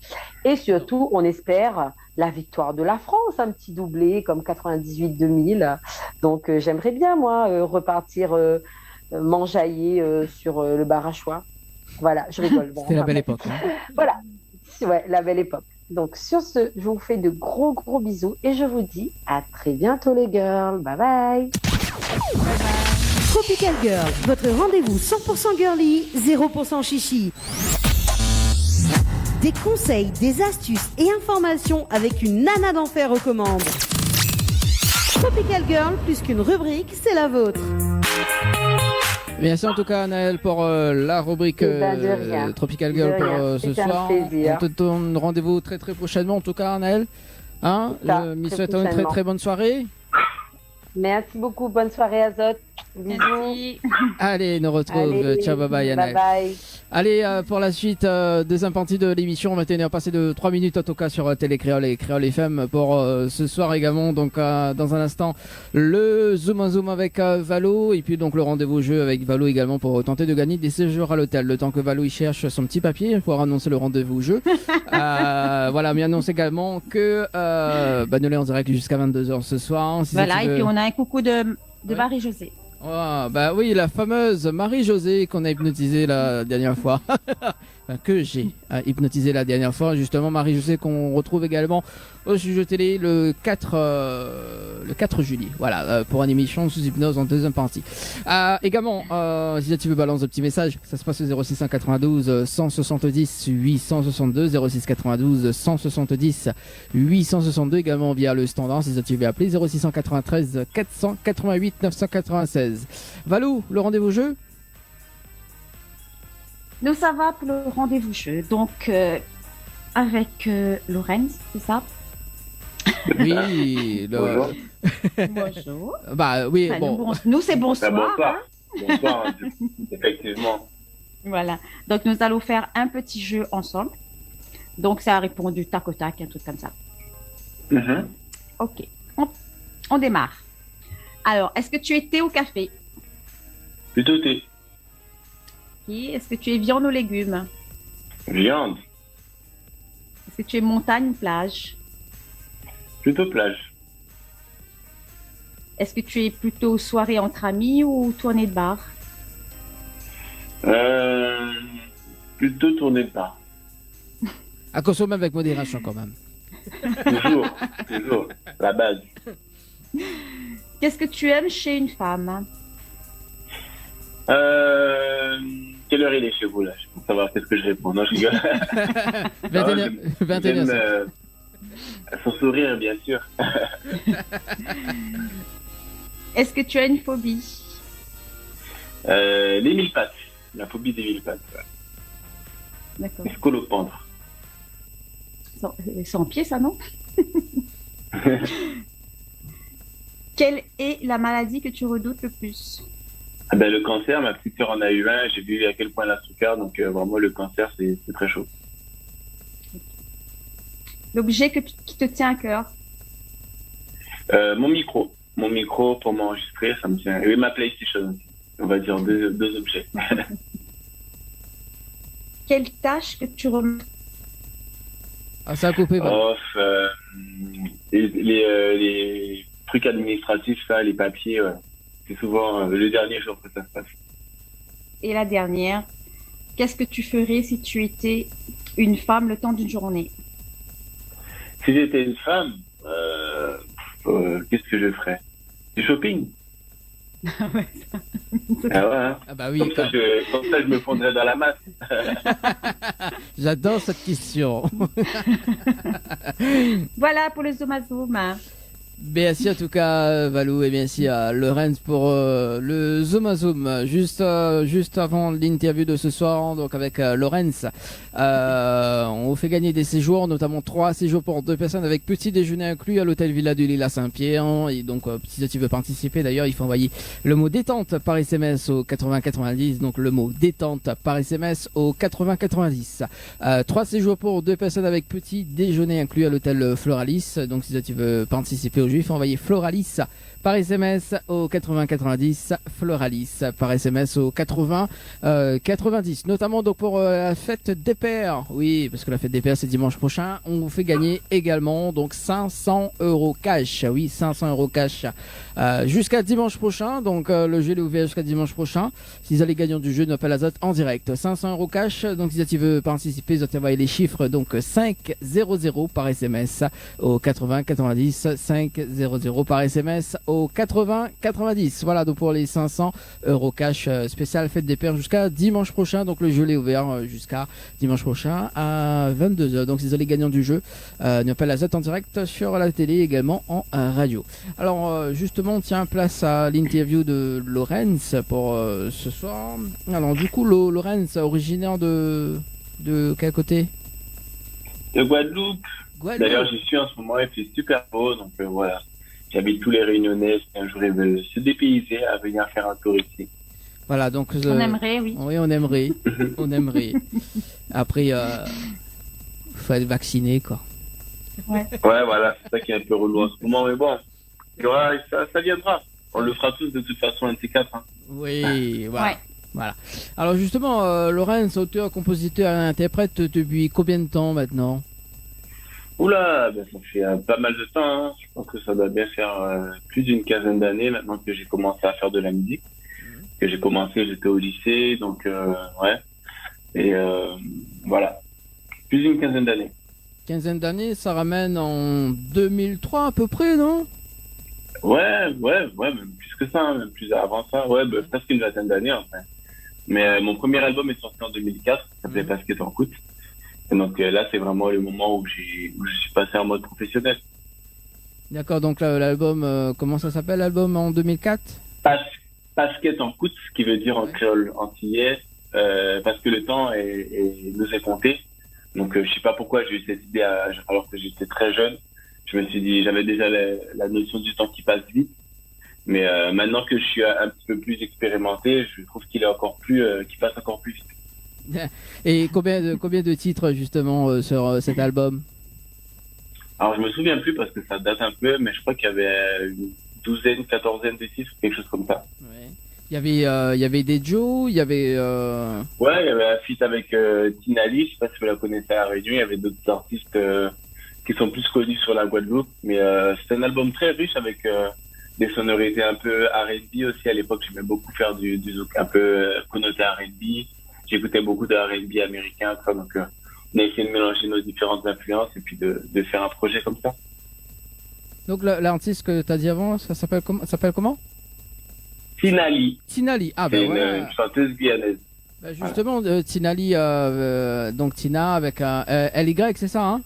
Et surtout, on espère la victoire de la France, un petit doublé comme 98-2000. Donc, j'aimerais bien moi repartir. M'enjailler sur le bar à choix. Voilà, je rigole. Bon, c'était la belle époque. Hein. Voilà, ouais, la belle époque. Donc sur ce, je vous fais de gros bisous et je vous dis à très bientôt les girls. Bye bye. Tropical Girl, votre rendez-vous 100% girly, 0% chichi. Des conseils, des astuces et informations avec une nana d'enfer aux commandes. Tropical Girl, plus qu'une rubrique, c'est la vôtre. Merci en tout cas Anaël pour la rubrique Tropical Girl pour ce soir. On te donne rendez-vous très prochainement en tout cas Anaël. Hein, me souhaitons une très bonne soirée. Merci beaucoup, bonne soirée Azot. Bisous. Merci. Allez, nous retrouve. Ciao, bye bye Anaël. Bye bye. Allez, pour la suite, deuxième partie de l'émission, on va tenir passer de 3 minutes en tout cas sur Télé Créole et Créole FM pour ce soir également. Donc dans un instant, le Zoom avec Valo et puis donc le rendez-vous jeu avec Valo également pour tenter de gagner des séjours à l'hôtel. Le temps que Valo il cherche son petit papier pour annoncer le rendez-vous jeu. Voilà, mais annonce également que nous est en direct jusqu'à 22h ce soir. Si voilà, et puis on a un coucou de Marie-Josée. Oh, bah oui, la fameuse Marie-Josée qu'on a hypnotisée la dernière fois. Enfin, que j'ai hypnotisé la dernière fois. Justement, Marie-Josée qu'on retrouve également au sujet télé le 4 juillet. Voilà, pour une émission sous hypnose en deuxième partie. Également, si tu veux balancer un petit message, ça se passe au 0692 170 862 0692 170 862 également via le standard si tu veux appeler 0693 488 996. Valou, le rendez-vous jeu. Nous, ça va pour le rendez-vous jeu. Donc, avec Lorenz, c'est ça? Oui. Bonjour. Bonjour. Bah oui, enfin, bon. Nous, c'est bonsoir. Bonsoir. Hein? Bonsoir, effectivement. Voilà. Donc, nous allons faire un petit jeu ensemble. Donc, ça a répondu tac au tac, un truc comme ça. Mm-hmm. Ok. On démarre. Alors, est-ce que tu es thé ou café? Plutôt thé. Est-ce que tu es viande ou légumes? Viande. Est-ce que tu es montagne ou plage? Plutôt plage. Est-ce que tu es plutôt soirée entre amis ou tournée de bar? Plutôt tourner le pas. À consommer avec modération quand même. Toujours. La base. Qu'est-ce que tu aimes chez une femme? Quelle heure il est chez vous là? Pour savoir qu'est-ce que je réponds. Non, je rigole. 21 J'aime, h son sourire, bien sûr. Est-ce que tu as une phobie? Les mille pattes. La phobie des mille pattes. Ouais. D'accord. Les scolopendres. Sans pied, ça, non? Quelle est la maladie que tu redoutes le plus? Ah ben, le cancer, ma petite sœur en a eu un. J'ai vu à quel point elle a souffert. Donc vraiment, le cancer, c'est très chaud. L'objet qui te tient à cœur? Mon micro. Mon micro pour m'enregistrer, ça me tient. Et ma PlayStation aussi. On va dire deux objets. Quelle tâche que tu remets? Ah, ça a coupé. Off, les trucs administratifs, ça, les papiers, ouais. C'est souvent le dernier jour que ça se passe. Et la dernière, qu'est-ce que tu ferais si tu étais une femme le temps d'une journée? Si j'étais une femme, qu'est-ce que je ferais? Du shopping. Ah ouais, hein. Ah bah oui. Comme ça, je me fondrais dans la masse. J'adore cette question. Voilà pour le Zoom Zoom. Merci en tout cas Valou et merci à Lorenz pour le Zoom à Zoom juste avant l'interview de ce soir donc avec Lorenz on vous fait gagner des séjours, notamment 3 séjours pour 2 personnes avec petit déjeuner inclus à l'hôtel Villa du Lille à Saint-Pierre. Et donc si tu veux participer d'ailleurs il faut envoyer le mot détente par SMS au 8090, donc le mot détente par SMS au 8090. 3 séjours pour 2 personnes avec petit déjeuner inclus à l'hôtel Floralis, donc si tu veux participer au juif, envoyez Floralis par SMS au 8090, Floralis par SMS au 8090, notamment donc pour la fête des pères. Oui, parce que la fête des pères c'est dimanche prochain. On vous fait gagner également donc 500 € cash. Oui, 500 € cash jusqu'à dimanche prochain. Donc le jeu est ouvert jusqu'à dimanche prochain. Si vous allez gagnant du jeu, Nopal Azote en direct. 500 € cash. Donc si tu veux participer, vous envoyez les chiffres donc 500 par SMS au 8090, 500 par SMS au 8090. Voilà donc pour les 500 € cash spécial fête des pères jusqu'à dimanche prochain. Donc le jeu est ouvert jusqu'à dimanche prochain à 22 h. Donc si vous allez gagnant du jeu, Nopal Azote en direct sur la télé également en radio. Alors justement, tiens place à l'interview de Lorenz pour ce soir. Alors du coup, Lorenz, originaire de quel côté? De Guadeloupe. D'ailleurs, j'y suis en ce moment, il fait super beau, donc voilà. J'habite tous les Réunionnais, si un jour ils veulent se dépayser, à venir faire un tour ici. Voilà, donc... on aimerait, oui. Oui, on aimerait. On aimerait. Après, faut être vacciné, quoi. Ouais, voilà, c'est ça qui est un peu relou en ce moment, mais bon, ouais, ça viendra. On le fera tous de toute façon, un de ces 4. Hein. Oui, voilà. Ouais. Voilà. Alors justement, Lorenz, auteur, compositeur et interprète depuis combien de temps maintenant? Oula, ça fait pas mal de temps. Hein. Je pense que ça doit bien faire plus d'une quinzaine d'années maintenant que j'ai commencé à faire de la musique. Que j'ai commencé, j'étais au lycée, donc ouais. Et voilà, plus d'une quinzaine d'années. Quinzaine d'années, ça ramène en 2003 à peu près, non? Ouais, même plus que ça, même plus avant ça. Ouais, presque une vingtaine d'années en fait. Mais mon premier album est sorti en 2004, ça s'appelait Basket en Coûte. Et donc là, c'est vraiment le moment où je suis passé en mode professionnel. D'accord, donc l'album, comment ça s'appelle l'album en 2004? Basket en Coûte, ce qui veut dire en créole antillais, parce que le temps nous est compté. Donc je sais pas pourquoi j'ai eu cette idée alors que j'étais très jeune. Je me suis dit, j'avais déjà la notion du temps qui passe vite. Mais maintenant que je suis un petit peu plus expérimenté, je trouve qu'il est encore plus, qu'il passe encore plus vite. Et combien de titres justement sur cet album? Alors je me souviens plus parce que ça date un peu, mais je crois qu'il y avait une douzaine, quatorzaine de titres, quelque chose comme ça. Ouais. Il y avait des Joe, il y avait... Ouais, il y avait un feat avec Tina Lee, je sais pas si vous la connaissez à Réunion, il y avait d'autres artistes qui sont plus connus sur la Guadeloupe, mais c'est un album très riche avec des sonorités un peu R&B aussi. À l'époque, j'aimais beaucoup faire du zouk un peu connoté R&B. j'écoutais beaucoup de R&B américain, quoi. Donc, on a essayé de mélanger nos différentes influences et puis de faire un projet comme ça. Donc l'artiste que tu as dit avant, ça s'appelle comment? Tinali, Tinali. Ah c'est ben voilà. une chanteuse guyanaise. Bah, justement, Tinali, donc Tina avec un LY, c'est ça, hein?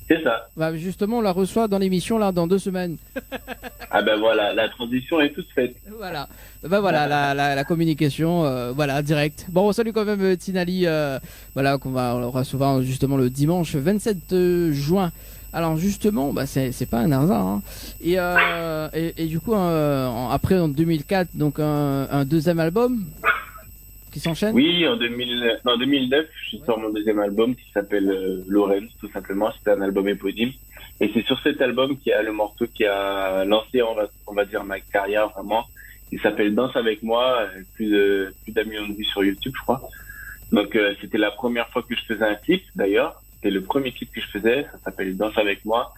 C'est ça. Bah, justement, on la reçoit dans l'émission là dans 2 semaines. Ah ben voilà, la transition est toute faite. Voilà. Bah voilà, la communication, voilà, direct. Bon, on salue quand même Tinali, voilà, qu'on va recevoir justement le dimanche 27 juin. Alors justement, bah c'est pas un hasard, hein. Et du coup, après en 2004, donc un deuxième album qui s'enchaîne. Oui, en 2009, je suis sur mon deuxième album qui s'appelle Lorenz, tout simplement. C'était un album éponyme. Et c'est sur cet album qu'il y a le morceau qui a lancé, on va dire, ma carrière vraiment. Il s'appelle Danse avec moi, plus d'un million de vues sur YouTube, je crois. Donc c'était la première fois que je faisais un clip, d'ailleurs. C'était le premier clip que je faisais, ça s'appelle Danse avec moi.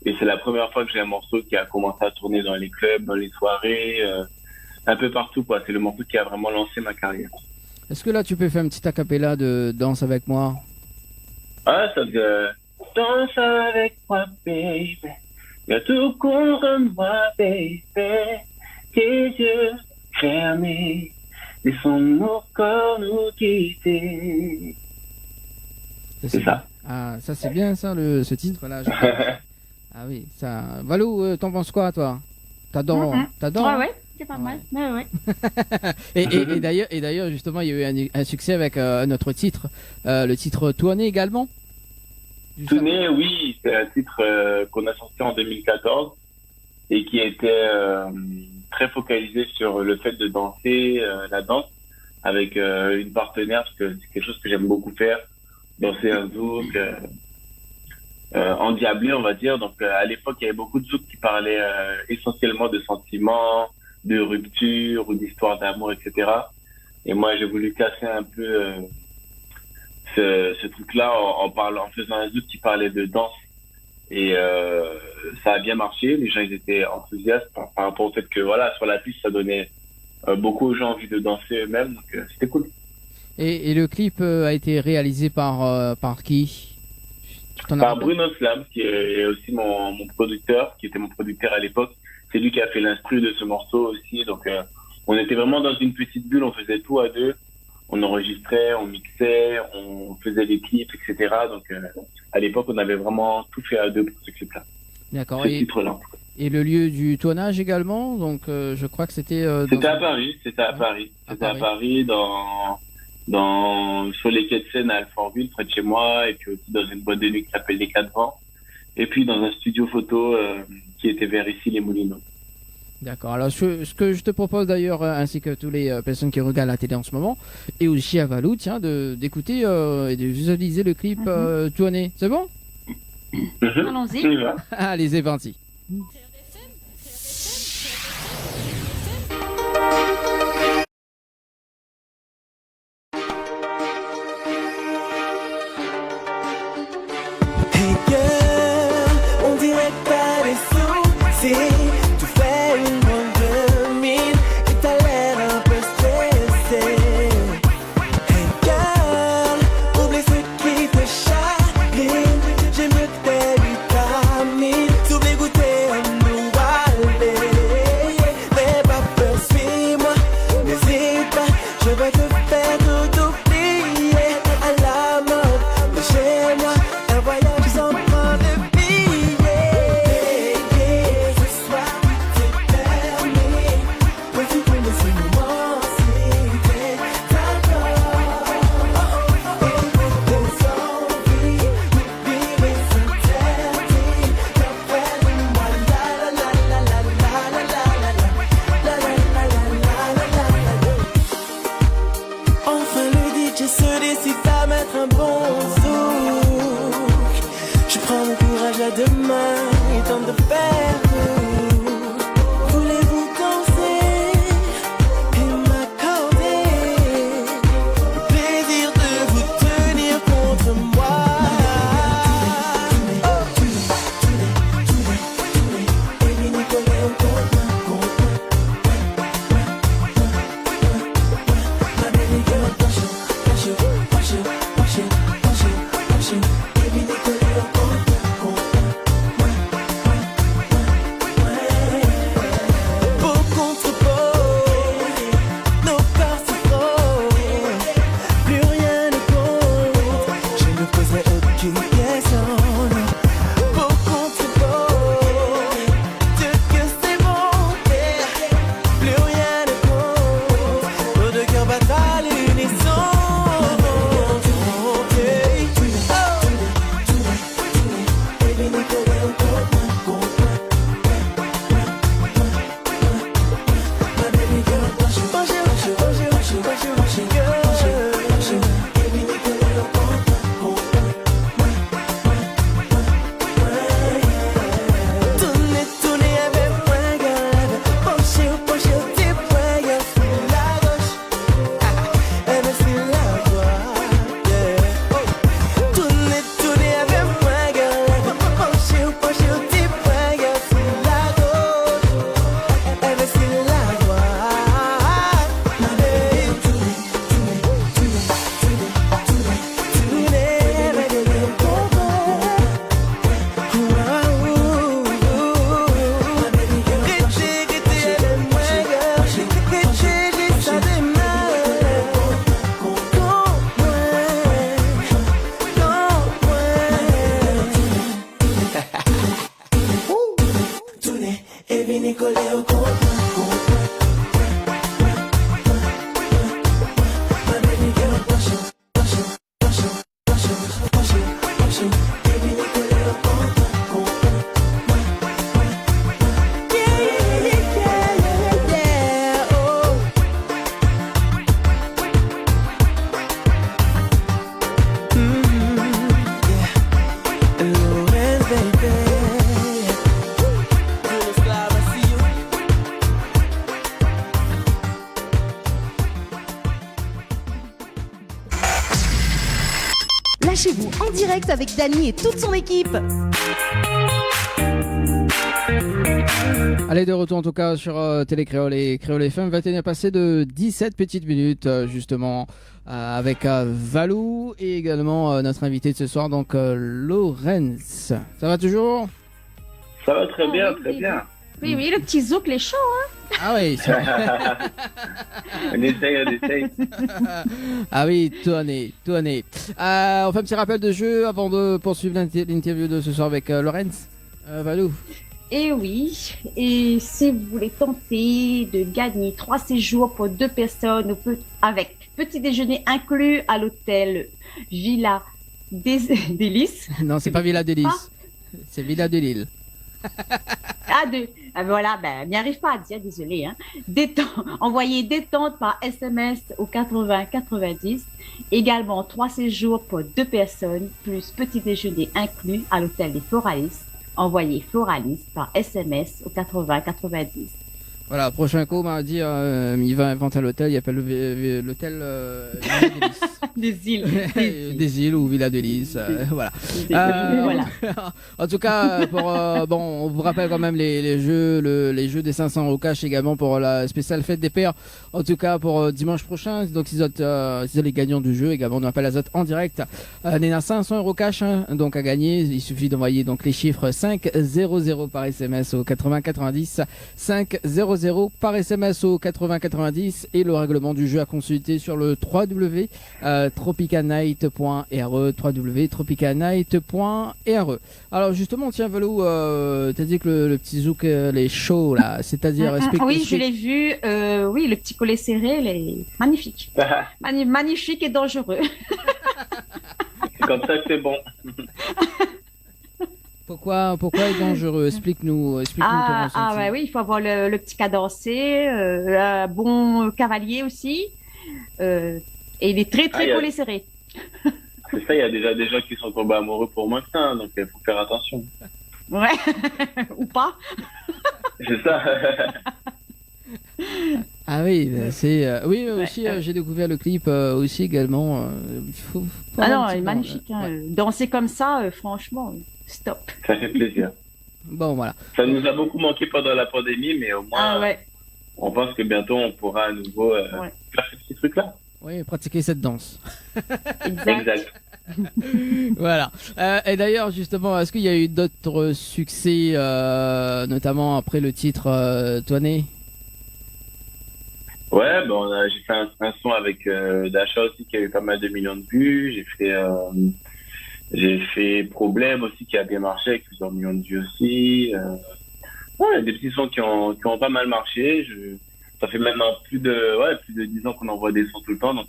Et c'est la première fois que j'ai un morceau qui a commencé à tourner dans les clubs, dans les soirées, un peu partout, quoi. C'est le morceau qui a vraiment lancé ma carrière. Est-ce que là tu peux faire un petit acapella de Danse avec moi? Ah, ça veut Danse avec moi, baby. Y'a tout contre moi, baby. Tes yeux fermés, laissons nos corps nous quitter. C'est ça. Ah, ça c'est bien ça, ce titre là. Ah oui, ça. Valou, t'en penses quoi toi? T'adores? Ouais, c'est pas mal. Ouais. et d'ailleurs, justement, il y a eu un succès avec notre titre, le titre Tourné également. Tourné, oui, c'est un titre qu'on a sorti en 2014 et qui était très focalisé sur le fait de danser, la danse, avec une partenaire, parce que c'est quelque chose que j'aime beaucoup faire, danser un zouk, endiablé, on va dire. Donc à l'époque, il y avait beaucoup de zouk qui parlaient essentiellement de sentiments, de rupture ou d'histoire d'amour, etc. Et moi, j'ai voulu casser un peu ce truc-là en faisant un zouk qui parlait de danse. Et ça a bien marché. Les gens, ils étaient enthousiastes par rapport au fait que, voilà, sur la piste, ça donnait beaucoup aux gens envie de danser eux-mêmes. Donc, c'était cool. Et le clip a été réalisé par qui? Par Bruno Slam, qui est aussi mon producteur, qui était mon producteur à l'époque. C'est lui qui a fait l'instru de ce morceau aussi. Donc, on était vraiment dans une petite bulle. On faisait tout à deux. On enregistrait, on mixait, on faisait des clips, etc. Donc, à l'époque, on avait vraiment tout fait à deux pour ce clip-là. D'accord. Ce titre-là. Et le lieu du tournage également. Donc, je crois que c'était. C'était à Paris. C'était à Paris. C'était à Paris, sur les quais de Seine à Alfortville, près de chez moi, et puis aussi dans une boîte de nuit qui s'appelle Les Quatre Vents, et puis dans un studio photo qui était vers ici les Moulineaux. D'accord. Alors, ce que je te propose d'ailleurs, ainsi que toutes les personnes qui regardent la télé en ce moment, et aussi à Valou, tiens, d'écouter et de visualiser le clip tourné. C'est bon? Allons-y. Allez, c'est parti. Hey girl, on dirait que t'as des soucis. Tu fais une grande mine et t'as l'air un peu stressé. Hey girl, oublie ce qui te chagrine. J'aime mieux que tes vitamines. T'oublies goûter un nouveau n'aie pas peur, suis-moi, n'hésite pas. Je vais te faire tout oublier. À la mode de chez moi, un voyage sans prendre de billets. Ce soir c'est permis. Ouais, tu connais ce moment si t'es d'accord. Et pour tes envies, m'oublier s'interdit. D'après de moi, la la la la la la la la la la la la la. Enfin le DJ se décide à mettre un bon zouk. Je prends mon courage à deux mains et tente de faire tout. Voulez-vous danser et m'accorder le plaisir de vous tenir contre moi? Ma baby girl, attention. une pièce en or. Beaucoup trop beau, Dieu que c'est bon, yeah. Plus rien ne compte, nos deux cœurs battent à l'unisson. Lâchez-vous en direct avec Dany et toute son équipe. Allez, de retour en tout cas sur Télé Créole et Créole FM. 21 passé de 17 petites minutes justement avec Valou et également notre invité de ce soir, donc Laurence. Ça va toujours? Ça va très bien, très bien. Oui, oui, le petit zouk, les chaud, hein. Ah oui, on essaye. Ah oui, tout année. On fait un petit rappel de jeu avant de poursuivre l'interview de ce soir avec Laurence. Valou. Et oui, et si vous voulez tenter de gagner 3 séjours pour 2 personnes avec petit déjeuner inclus à l'hôtel Villa Délices. Non, c'est pas Villa Délices, c'est Villa de Lille. Voilà, n'y arrive pas à dire, désolé. Hein. Envoyez détente par SMS au 80 90. Également 3 séjours pour 2 personnes plus petit déjeuner inclus à l'hôtel des Floralis. Envoyez Floralis par SMS au 80 90. Voilà, prochain coup, m'a dit, il va inventer l'hôtel, il appelle l'hôtel des îles. Des îles ou Villa de Lys, voilà. Voilà. En tout cas, on vous rappelle quand même les jeux des 500 € cash également pour la spéciale fête des pères. En tout cas, pour dimanche prochain. Donc, si les gagnants du jeu également, on appelle Azot en direct. On est à 500 € cash, hein, donc à gagner. Il suffit d'envoyer donc les chiffres 500 par SMS au 80 90, 500 par SMS au 80 90 et le règlement du jeu à consulter sur le www.tropicanight.re www.tropicanight.re. Alors justement, tiens Valou, t'as dit que le petit zouk les chaud là, c'est-à-dire oui, je l'ai vu, oui, le petit collet serré, il est magnifique. Magnifique et dangereux. C'est comme ça que c'est bon. Pourquoi est dangereux? Explique-nous ton ressenti. Oui, il faut avoir le petit cadencé, un bon cavalier aussi, et il est très collé serré. C'est ça, il y a déjà des gens qui sont tombés amoureux pour moins que ça, donc il faut faire attention. Ouais, ou pas. C'est ça. Ah oui, c'est aussi j'ai découvert le clip aussi également. Il est magnifique. Danser comme ça, franchement. Stop. Ça fait plaisir. Bon, voilà. Ça nous a beaucoup manqué pendant la pandémie, mais au moins, on pense que bientôt on pourra à nouveau faire ce petit truc-là. Oui, pratiquer cette danse. Exact. Voilà. Et d'ailleurs, justement, est-ce qu'il y a eu d'autres succès, notamment après le titre Toiné? Ouais, j'ai fait un son avec Dasha aussi qui a eu pas mal de millions de vues. J'ai fait J'ai fait Problème aussi qui a bien marché avec plusieurs millions de vues aussi. Ouais, des petits sons qui ont pas mal marché. Ça fait maintenant plus de 10 ans qu'on envoie des sons tout le temps. Donc,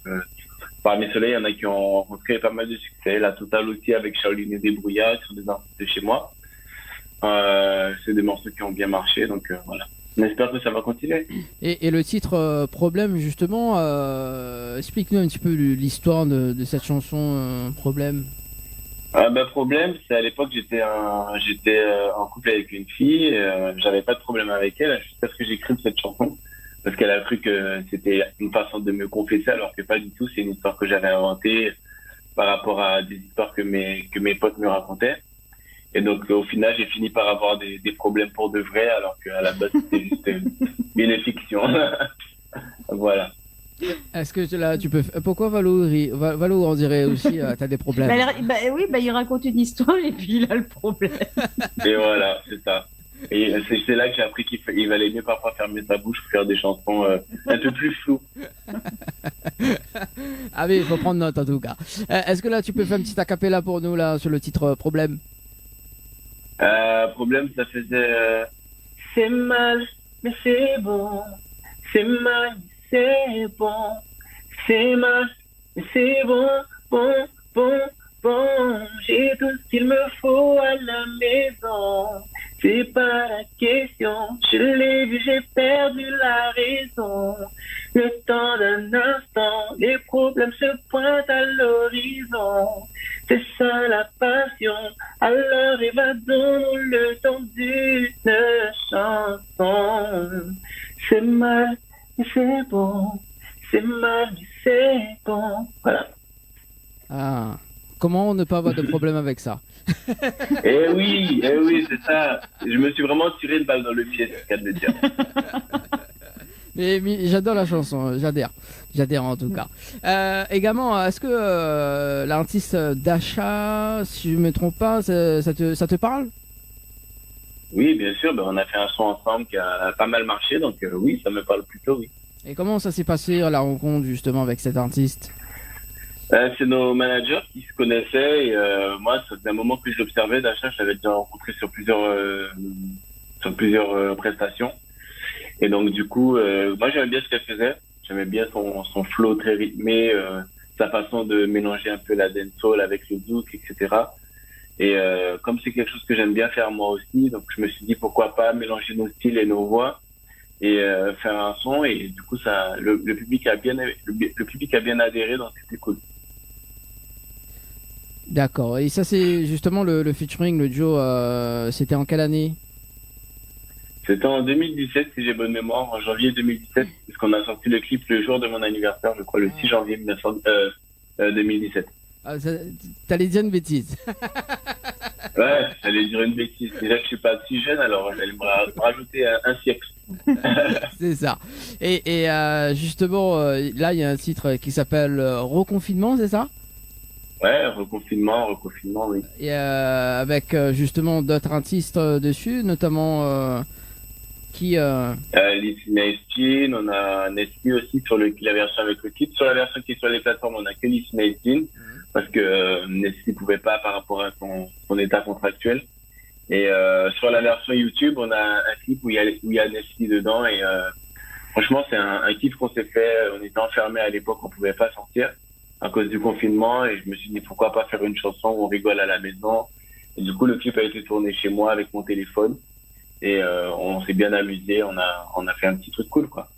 parmi ceux-là, il y en a qui ont rencontré pas mal de succès. La Totale aussi avec Charline et Débrouillard sur des artistes de chez moi. C'est des morceaux qui ont bien marché. Donc, voilà. On espère que ça va continuer. Et le titre Problème, justement, explique-nous un petit peu l'histoire de cette chanson Problème. Problème, c'est à l'époque j'étais en couple avec une fille, j'avais pas de problème avec elle, juste parce que j'ai écrit cette chanson, parce qu'elle a cru que c'était une façon de me confesser, alors que pas du tout, c'est une histoire que j'avais inventée par rapport à des histoires que mes potes me racontaient. Et donc au final j'ai fini par avoir des problèmes pour de vrai, alors qu'à la base c'était juste une fiction. Voilà. Est-ce que là tu peux... Pourquoi Valou rit? Valou, on dirait aussi t'as des problèmes. Oui, il raconte une histoire et puis il a le problème. Et voilà, c'est ça. Et c'est là que j'ai appris qu'il valait mieux parfois fermer sa bouche pour faire des chansons un peu plus floues. Ah oui, il faut prendre note en tout cas. Est-ce que là tu peux faire un petit acapella pour nous là sur le titre Problème? Problème, ça faisait c'est mal, mais c'est bon. C'est mal, c'est bon. C'est mal, mais c'est bon, bon, bon, bon. J'ai tout ce qu'il me faut à la maison. C'est pas la question. Je l'ai vu, j'ai perdu la raison. Le temps d'un instant, les problèmes se pointent à l'horizon. C'est ça la passion. Alors évadons le temps d'une chanson. C'est mal, mais c'est bon. C'est mal, mais c'est bon. Voilà. Ah, comment ne pas avoir de problème avec ça? Eh oui, c'est ça. Je me suis vraiment tiré une balle dans le pied, c'est le cas de le dire. Mais j'adore la chanson, j'adhère en tout cas. Également, est-ce que l'artiste Dasha, si je ne me trompe pas, ça te parle? Oui, bien sûr, on a fait un son ensemble qui a pas mal marché, donc oui, ça me parle plutôt, oui. Et comment ça s'est passé la rencontre justement avec cet artiste? C'est nos managers qui se connaissaient et moi, ça faisait un moment que je l'observais. Dasha, je l'avais déjà rencontré sur plusieurs prestations. Et donc du coup, moi j'aimais bien ce qu'elle faisait. J'aimais bien son flow très rythmé, sa façon de mélanger un peu la dancehall avec le zouk, etc. Et comme c'est quelque chose que j'aime bien faire moi aussi, donc je me suis dit pourquoi pas mélanger nos styles et nos voix et faire un son. Et du coup, ça, le public a bien adhéré, donc c'était cool. D'accord. Et ça, c'est justement le featuring, le duo, c'était en quelle année? C'était en 2017, si j'ai bonne mémoire, en janvier 2017, puisqu'on a sorti le clip le jour de mon anniversaire, je crois, le 6 janvier 2017. Ah, t'allais dire une bêtise. Ouais, j'allais dire une bêtise. Déjà que je suis pas si jeune, alors j'allais me rajouter un siècle. C'est ça. Et justement, là, il y a un titre qui s'appelle Reconfinement, c'est ça? Ouais, reconfinement, oui. Et avec justement d'autres artistes dessus, notamment qui Lissy Naistin, on a Nestlé aussi sur la version avec le clip. Sur la version qui est sur les plateformes, on a que Lissy Naistin, parce que Nestlé pouvait pas par rapport à son état contractuel. Et sur la version YouTube, on a un clip où il y a Nestlé dedans et franchement c'est un kiff qu'on s'est fait. On était enfermés à l'époque, on pouvait pas sortir à cause du confinement et je me suis dit pourquoi pas faire une chanson où on rigole à la maison. Et du coup le clip a été tourné chez moi avec mon téléphone et on s'est bien amusé, on a fait un petit truc cool quoi.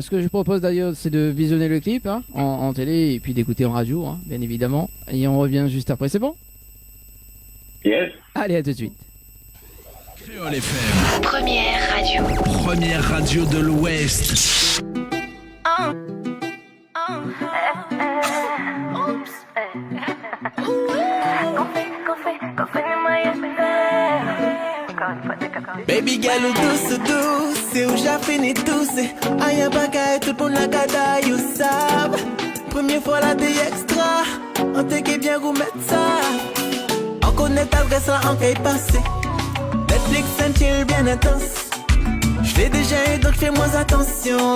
Ce que je propose d'ailleurs c'est de visionner le clip en télé et puis d'écouter en radio bien évidemment et on revient juste après, c'est bon? Yes. Allez, à tout de suite. Créole FM. Première radio de l'Ouest. Baby girl ou douce, c'est où j'ai fini douce. Aïe bagaille, tout pour la gada, you sab. Première fois là t'es extra, on te qui bien remettre ça. On connaît ta vraie ça en caille passé. Netflix and chill bien intense. Je l'ai déjà eu donc fais-moi attention.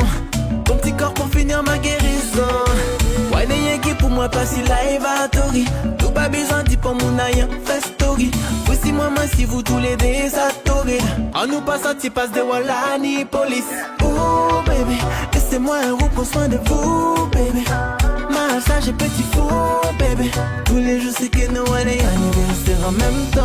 Ton petit corps pour finir ma guérison. Ouais, les qui pour moi pas si live à Tori. Tout pas besoin d'y pour mon aïe, fait story. Voici moi, si vous tous les désattorés. En nous passant, tu passes de Walla ni police. Oh baby, laissez-moi un roux, prends soin de vous, baby. Ma sage petit fou, baby. Tous les jours, c'est que Noël et anniversaire en même temps.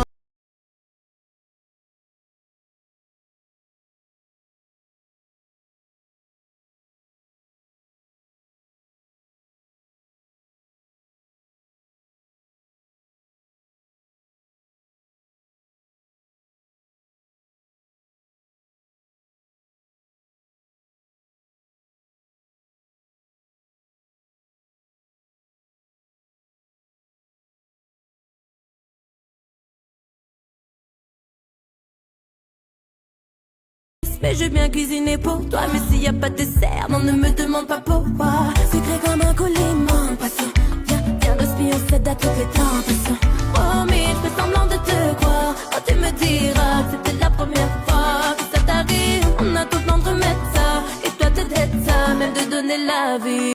Mais je viens cuisiner pour toi. Mais s'il y a pas de dessert, non, ne me demande pas pourquoi. Secret comme un coliment, passant. Viens d'espion, cède à toutes les tentations. Oh, mais je fais semblant de te croire. Quand tu me diras que c'était la première fois que ça t'arrive. On a tout le temps de remettre ça. Et toi, te d'être ça, même de donner la vie.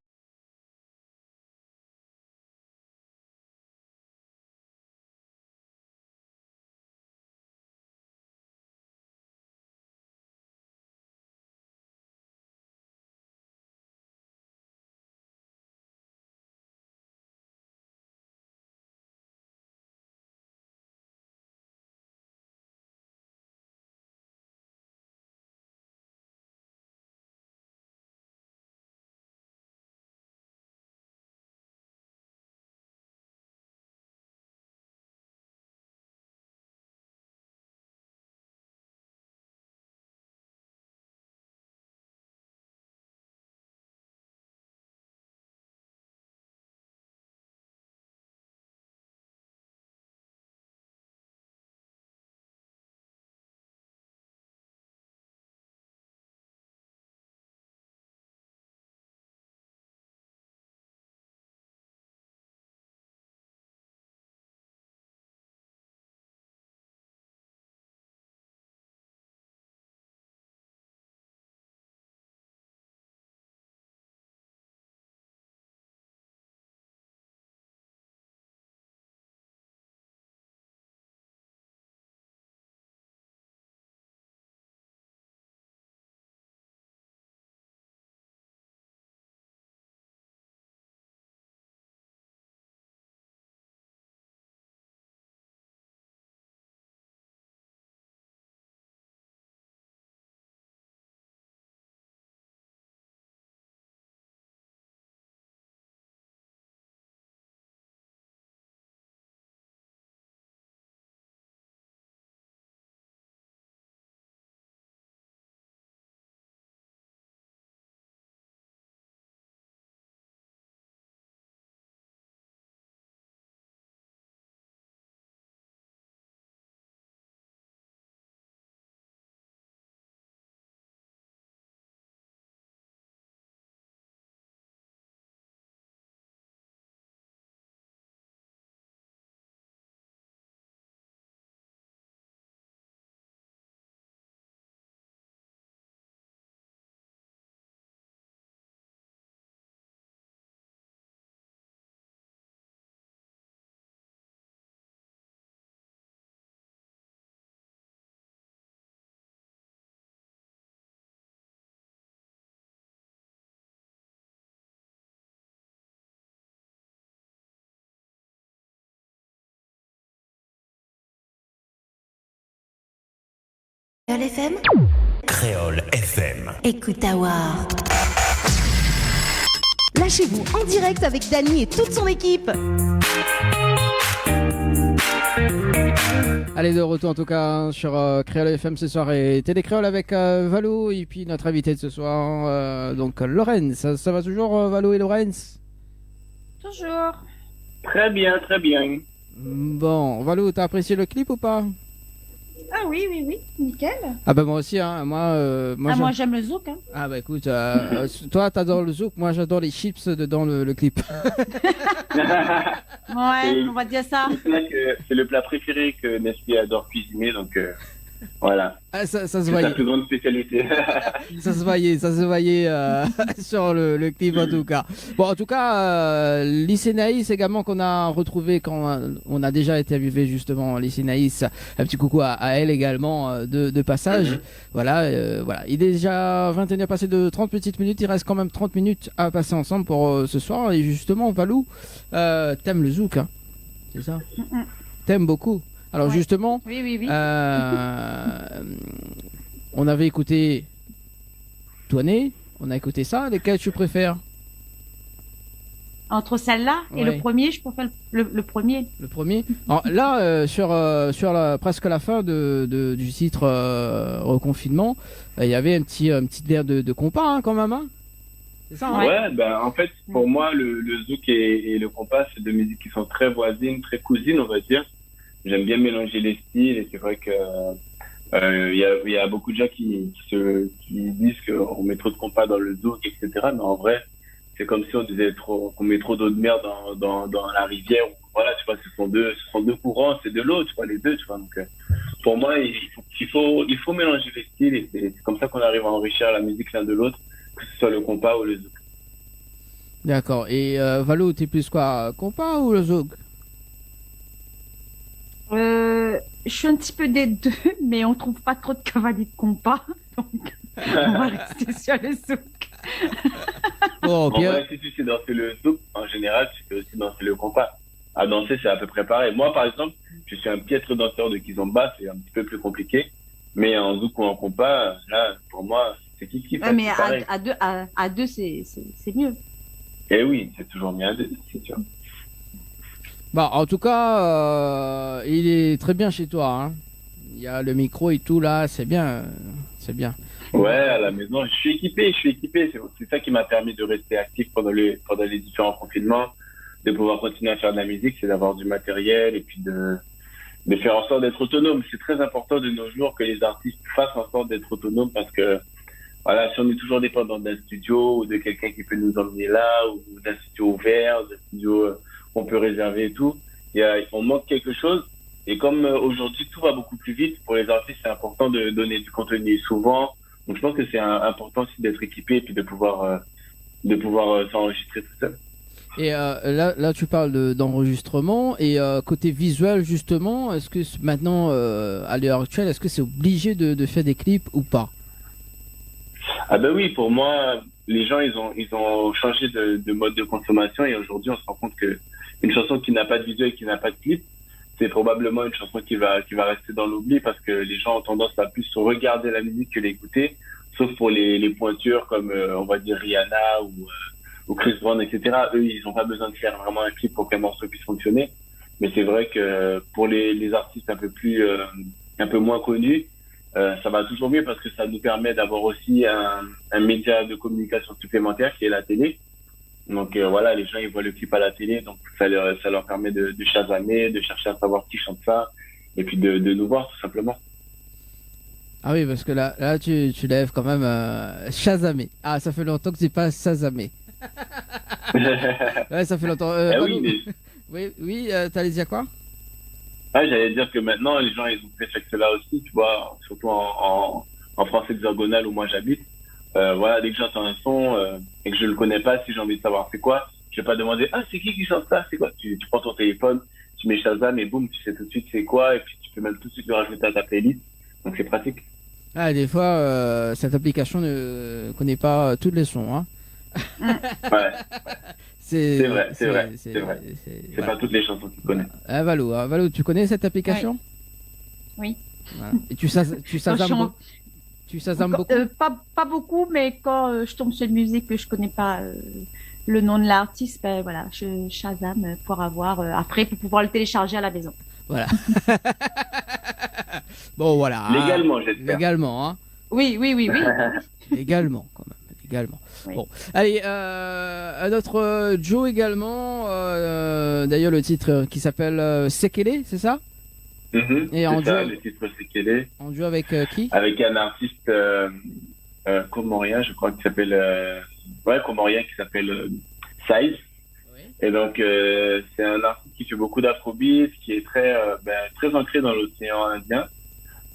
Créole FM. Créole FM. Écoute Awar. Lâchez-vous en direct avec Dany et toute son équipe. Allez, de retour en tout cas sur Créole FM ce soir et Télécréole avec Valou et puis notre invité de ce soir, donc Laurence. Ça va toujours Valou et Laurence? Toujours. Très bien, très bien. Bon, Valou, t'as apprécié le clip ou pas? Ah oui, nickel. Ah bah moi aussi, hein. Moi j'aime le zouk. Hein. Ah bah écoute, toi t'adores le zouk, moi j'adore les chips dans le clip. Ouais, on va dire ça. C'est le plat préféré que Nestlé adore cuisiner, donc Voilà. Ah, ça se C'est sa voyait. plus grande spécialité. Ça se voyait sur le clip en tout cas. Bon, en tout cas, Lycée Naïs également qu'on a retrouvé quand on a déjà été interviewé justement Lycée Naïs. Un petit coucou à elle également de passage. Voilà, voilà. Il est déjà 21h passé de 30 petites minutes. Il reste quand même 30 minutes à passer ensemble pour ce soir. Et justement, Valou, t'aimes le zouk, hein, c'est ça? T'aimes beaucoup. Alors justement, Oui. on avait écouté Toiné, on a écouté ça. Lesquels tu préfères? Entre celle-là et Ouais. le premier, je préfère le premier. Le premier. Alors, là, sur presque la fin du titre Reconfinement, il y avait un petit air de compas hein, quand même. Hein, c'est ça. Hein? Ouais, ben en fait, pour moi, le zouk et le compas, c'est deux musiques qui sont très voisines, très cousines, on va dire. J'aime bien mélanger les styles et c'est vrai que il y a beaucoup de gens qui disent qu'on met trop de compas dans le zouk, etc. Mais en vrai, c'est comme si on disait qu'on met trop d'eau de mer dans la rivière. Voilà, tu vois, ce sont deux courants, c'est de l'eau, tu vois, les deux, tu vois. Donc, pour moi, il faut mélanger les styles et c'est comme ça qu'on arrive à enrichir la musique l'un de l'autre, que ce soit le compas ou le zouk. D'accord. Et Valou, t'es plus quoi, compas ou le zouk? Je suis un petit peu des deux, mais on trouve pas trop de cavaliers de compas, donc on va rester sur le zouk. Bon, En vrai, si tu sais danser le zouk, en général, tu sais aussi danser le compas. À danser, c'est à peu près pareil. Moi, par exemple, je suis un piètre danseur de kizomba, c'est un petit peu plus compliqué. Mais en zouk ou en compas, là, pour moi, c'est kiff. Ouais, mais à deux, c'est mieux. Eh oui, c'est toujours mieux à deux, c'est sûr. Bah, en tout cas, il est très bien chez toi. Hein. Il y a le micro et tout là, c'est bien, c'est bien. Ouais, à la maison, je suis équipé. C'est ça qui m'a permis de rester actif pendant les différents confinements, de pouvoir continuer à faire de la musique, c'est d'avoir du matériel et puis de faire en sorte d'être autonome. C'est très important de nos jours que les artistes fassent en sorte d'être autonomes parce que, voilà, si on est toujours dépendant d'un studio ou de quelqu'un qui peut nous emmener là ou d'un studio ouvert, d'un studio qu'on peut réserver et tout, on manque quelque chose. Et comme aujourd'hui tout va beaucoup plus vite, pour les artistes c'est important de donner du contenu souvent. Donc je pense que c'est important aussi d'être équipé et puis de pouvoir s'enregistrer tout seul. Et là, tu parles d'enregistrement et côté visuel justement, est-ce que maintenant, à l'heure actuelle, est-ce que c'est obligé de faire des clips ou pas? Ah ben oui, pour moi, les gens ils ont changé de mode de consommation et aujourd'hui on se rend compte que une chanson qui n'a pas de visuel et qui n'a pas de clip, c'est probablement une chanson qui va rester dans l'oubli parce que les gens ont tendance à plus regarder la musique que l'écouter, sauf pour les pointures comme on va dire Rihanna ou Chris Brown, etc. Eux, ils n'ont pas besoin de faire vraiment un clip pour qu'un morceau puisse fonctionner. Mais c'est vrai que pour les artistes un peu moins connus, ça va toujours mieux parce que ça nous permet d'avoir aussi un média de communication supplémentaire qui est la télé. Donc voilà, les gens ils voient le clip à la télé, donc ça leur permet de chasamer, de chercher à savoir qui chante ça, et puis de nous voir tout simplement. Ah oui, parce que là tu lèves quand même chasamé. Ah, ça fait longtemps que c'est pas chasamé. Ouais, ça fait longtemps. Oui, t'allais dire quoi? Ah, j'allais dire que maintenant les gens ils ont fait cela aussi, tu vois, surtout en France hexagonale où moi j'habite. Voilà, dès que j'entends un son et que je le connais pas, si j'ai envie de savoir c'est quoi, je vais pas demander c'est qui chante ça, c'est quoi. Tu prends ton téléphone, tu mets Shazam et boum, tu sais tout de suite c'est quoi et puis tu peux même tout de suite le rajouter à ta playlist. Donc c'est pratique. Ah, des fois cette application ne connaît pas tous les sons, hein. Ouais. C'est vrai. C'est pas toutes les chansons qu'il connaît. Ah, Valou, tu connais cette application? Oui. Voilà. Et tu sazames beaucoup? Pas beaucoup, mais quand je tombe sur une musique que je connais pas le nom de l'artiste, ben voilà, je Shazam pour avoir après pour pouvoir le télécharger à la maison. Voilà. Bon, voilà. Légalement, j'espère. Légalement, hein. Oui. Légalement, quand même. Également. Oui. Bon, allez, un autre Joe également. D'ailleurs, le titre qui s'appelle Sekele, c'est ça? Et en duo, le titre Sekele. En duo avec qui? Avec un artiste comorien, je crois qu'il s'appelle comorien qui s'appelle Size. Oui. Et donc c'est un artiste qui fait beaucoup d'afrobeat, qui est très ancré dans l'océan Indien.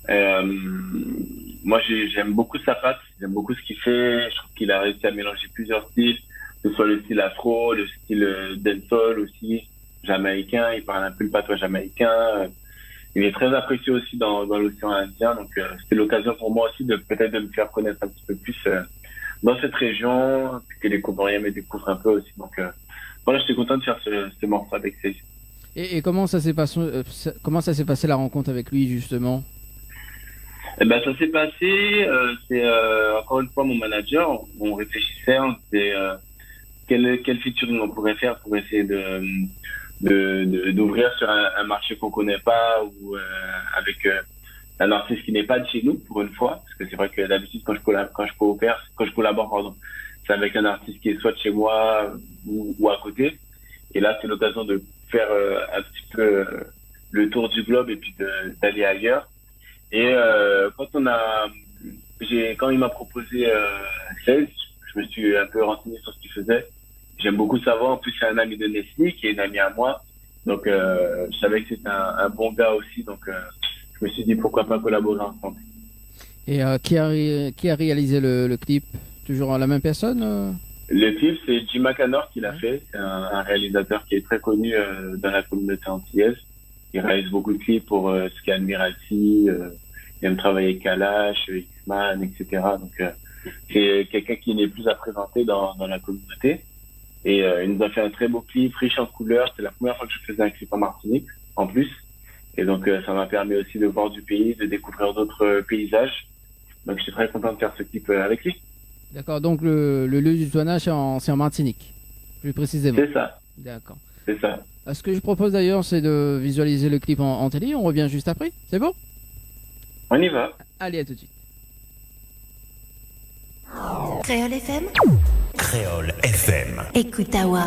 Moi, j'aime beaucoup sa patte, j'aime beaucoup ce qu'il fait. Je trouve qu'il a réussi à mélanger plusieurs styles, que ce soit le style afro, le style dancehall aussi, jamaïcain. Il parle un peu le patois jamaïcain. Il est très apprécié aussi dans l'océan Indien. Donc, c'était l'occasion pour moi aussi de peut-être de me faire connaître un petit peu plus dans cette région, puis que les Comoriens me découvrent un peu aussi. Donc, voilà, j'étais content de faire ce morceau avec Sage. Et comment ça s'est passé la rencontre avec lui justement? Eh ben, ça s'est passé, c'est encore une fois mon manager, on réfléchissait, on disait quel featuring on pourrait faire pour essayer d'ouvrir sur un marché qu'on connaît pas ou avec un artiste qui n'est pas de chez nous pour une fois, parce que c'est vrai que d'habitude quand je collabore, c'est avec un artiste qui est soit de chez moi ou à côté. Et là, c'est l'occasion de faire un petit peu le tour du globe et puis d'aller ailleurs. Et quand il m'a proposé Sales, je me suis un peu renseigné sur ce qu'il faisait. J'aime beaucoup savoir. En plus, c'est un ami de Nestlé qui est une amie à moi. Donc, je savais que c'était un bon gars aussi. Donc, je me suis dit pourquoi pas collaborer ensemble. Et qui a réalisé le clip? Toujours la même personne Le clip, c'est Jim McAnor qui l'a fait. C'est un réalisateur qui est très connu dans la communauté antillaise. Il réalise beaucoup de clips pour Sky Admiralty. Il aime travailler avec Kalash, X-Man, etc. Donc, c'est quelqu'un qui n'est plus à présenter dans la communauté. Et il nous a fait un très beau clip, riche en couleurs. C'est la première fois que je faisais un clip en Martinique, en plus. Et donc, ça m'a permis aussi de voir du pays, de découvrir d'autres paysages. Donc, je suis très content de faire ce clip avec lui. D'accord, donc le lieu du tournage, c'est en Martinique, plus précisément. C'est ça. D'accord. C'est ça. Ce que je propose d'ailleurs, c'est de visualiser le clip en télé. On revient juste après. C'est bon? On y va. Allez, à tout de suite. Créole FM. Créole FM. Écoute Awa.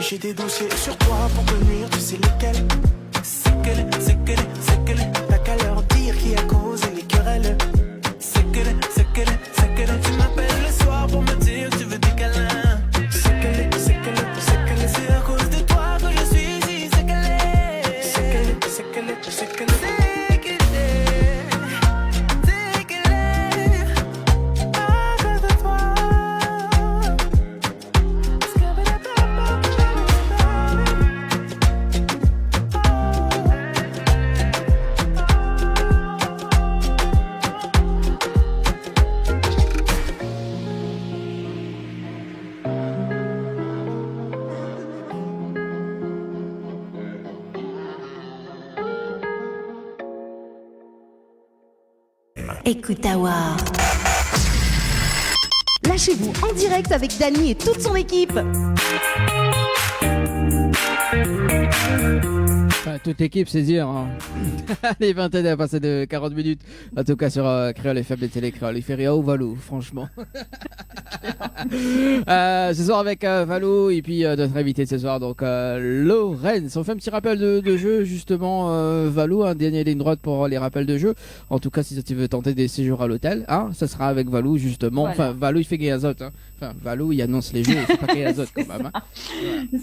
J'ai des dossiers sur toi pour te nuire, tu sais lesquels. C'est qu'elle, t'as qu'à leur dire qui a causé les querelles. C'est qu'elle, tu m'appelles le soir pour me dire que tu veux des câlins. C'est qu'elle, Écoute Awa. Lâchez-vous en direct avec Dany et toute son équipe. Enfin, toute l'équipe, c'est dire. Hein. Les 21 à passer de 40 minutes. En tout cas, sur Créole FM et Télé Créole. Il fait rien au Valou, franchement. Ce soir avec Valou et puis notre invité de ce soir, donc Laurence. On fait un petit rappel de jeu, justement, Valou, un dernier ligne droite pour les rappels de jeu. En tout cas, si tu veux tenter des séjours à l'hôtel, hein, ça sera avec Valou, justement. Voilà. Enfin, Valou, il fait Gayazote. Hein. Enfin, Valou, il annonce les jeux, il fait pas Gayazote quand même. Hein.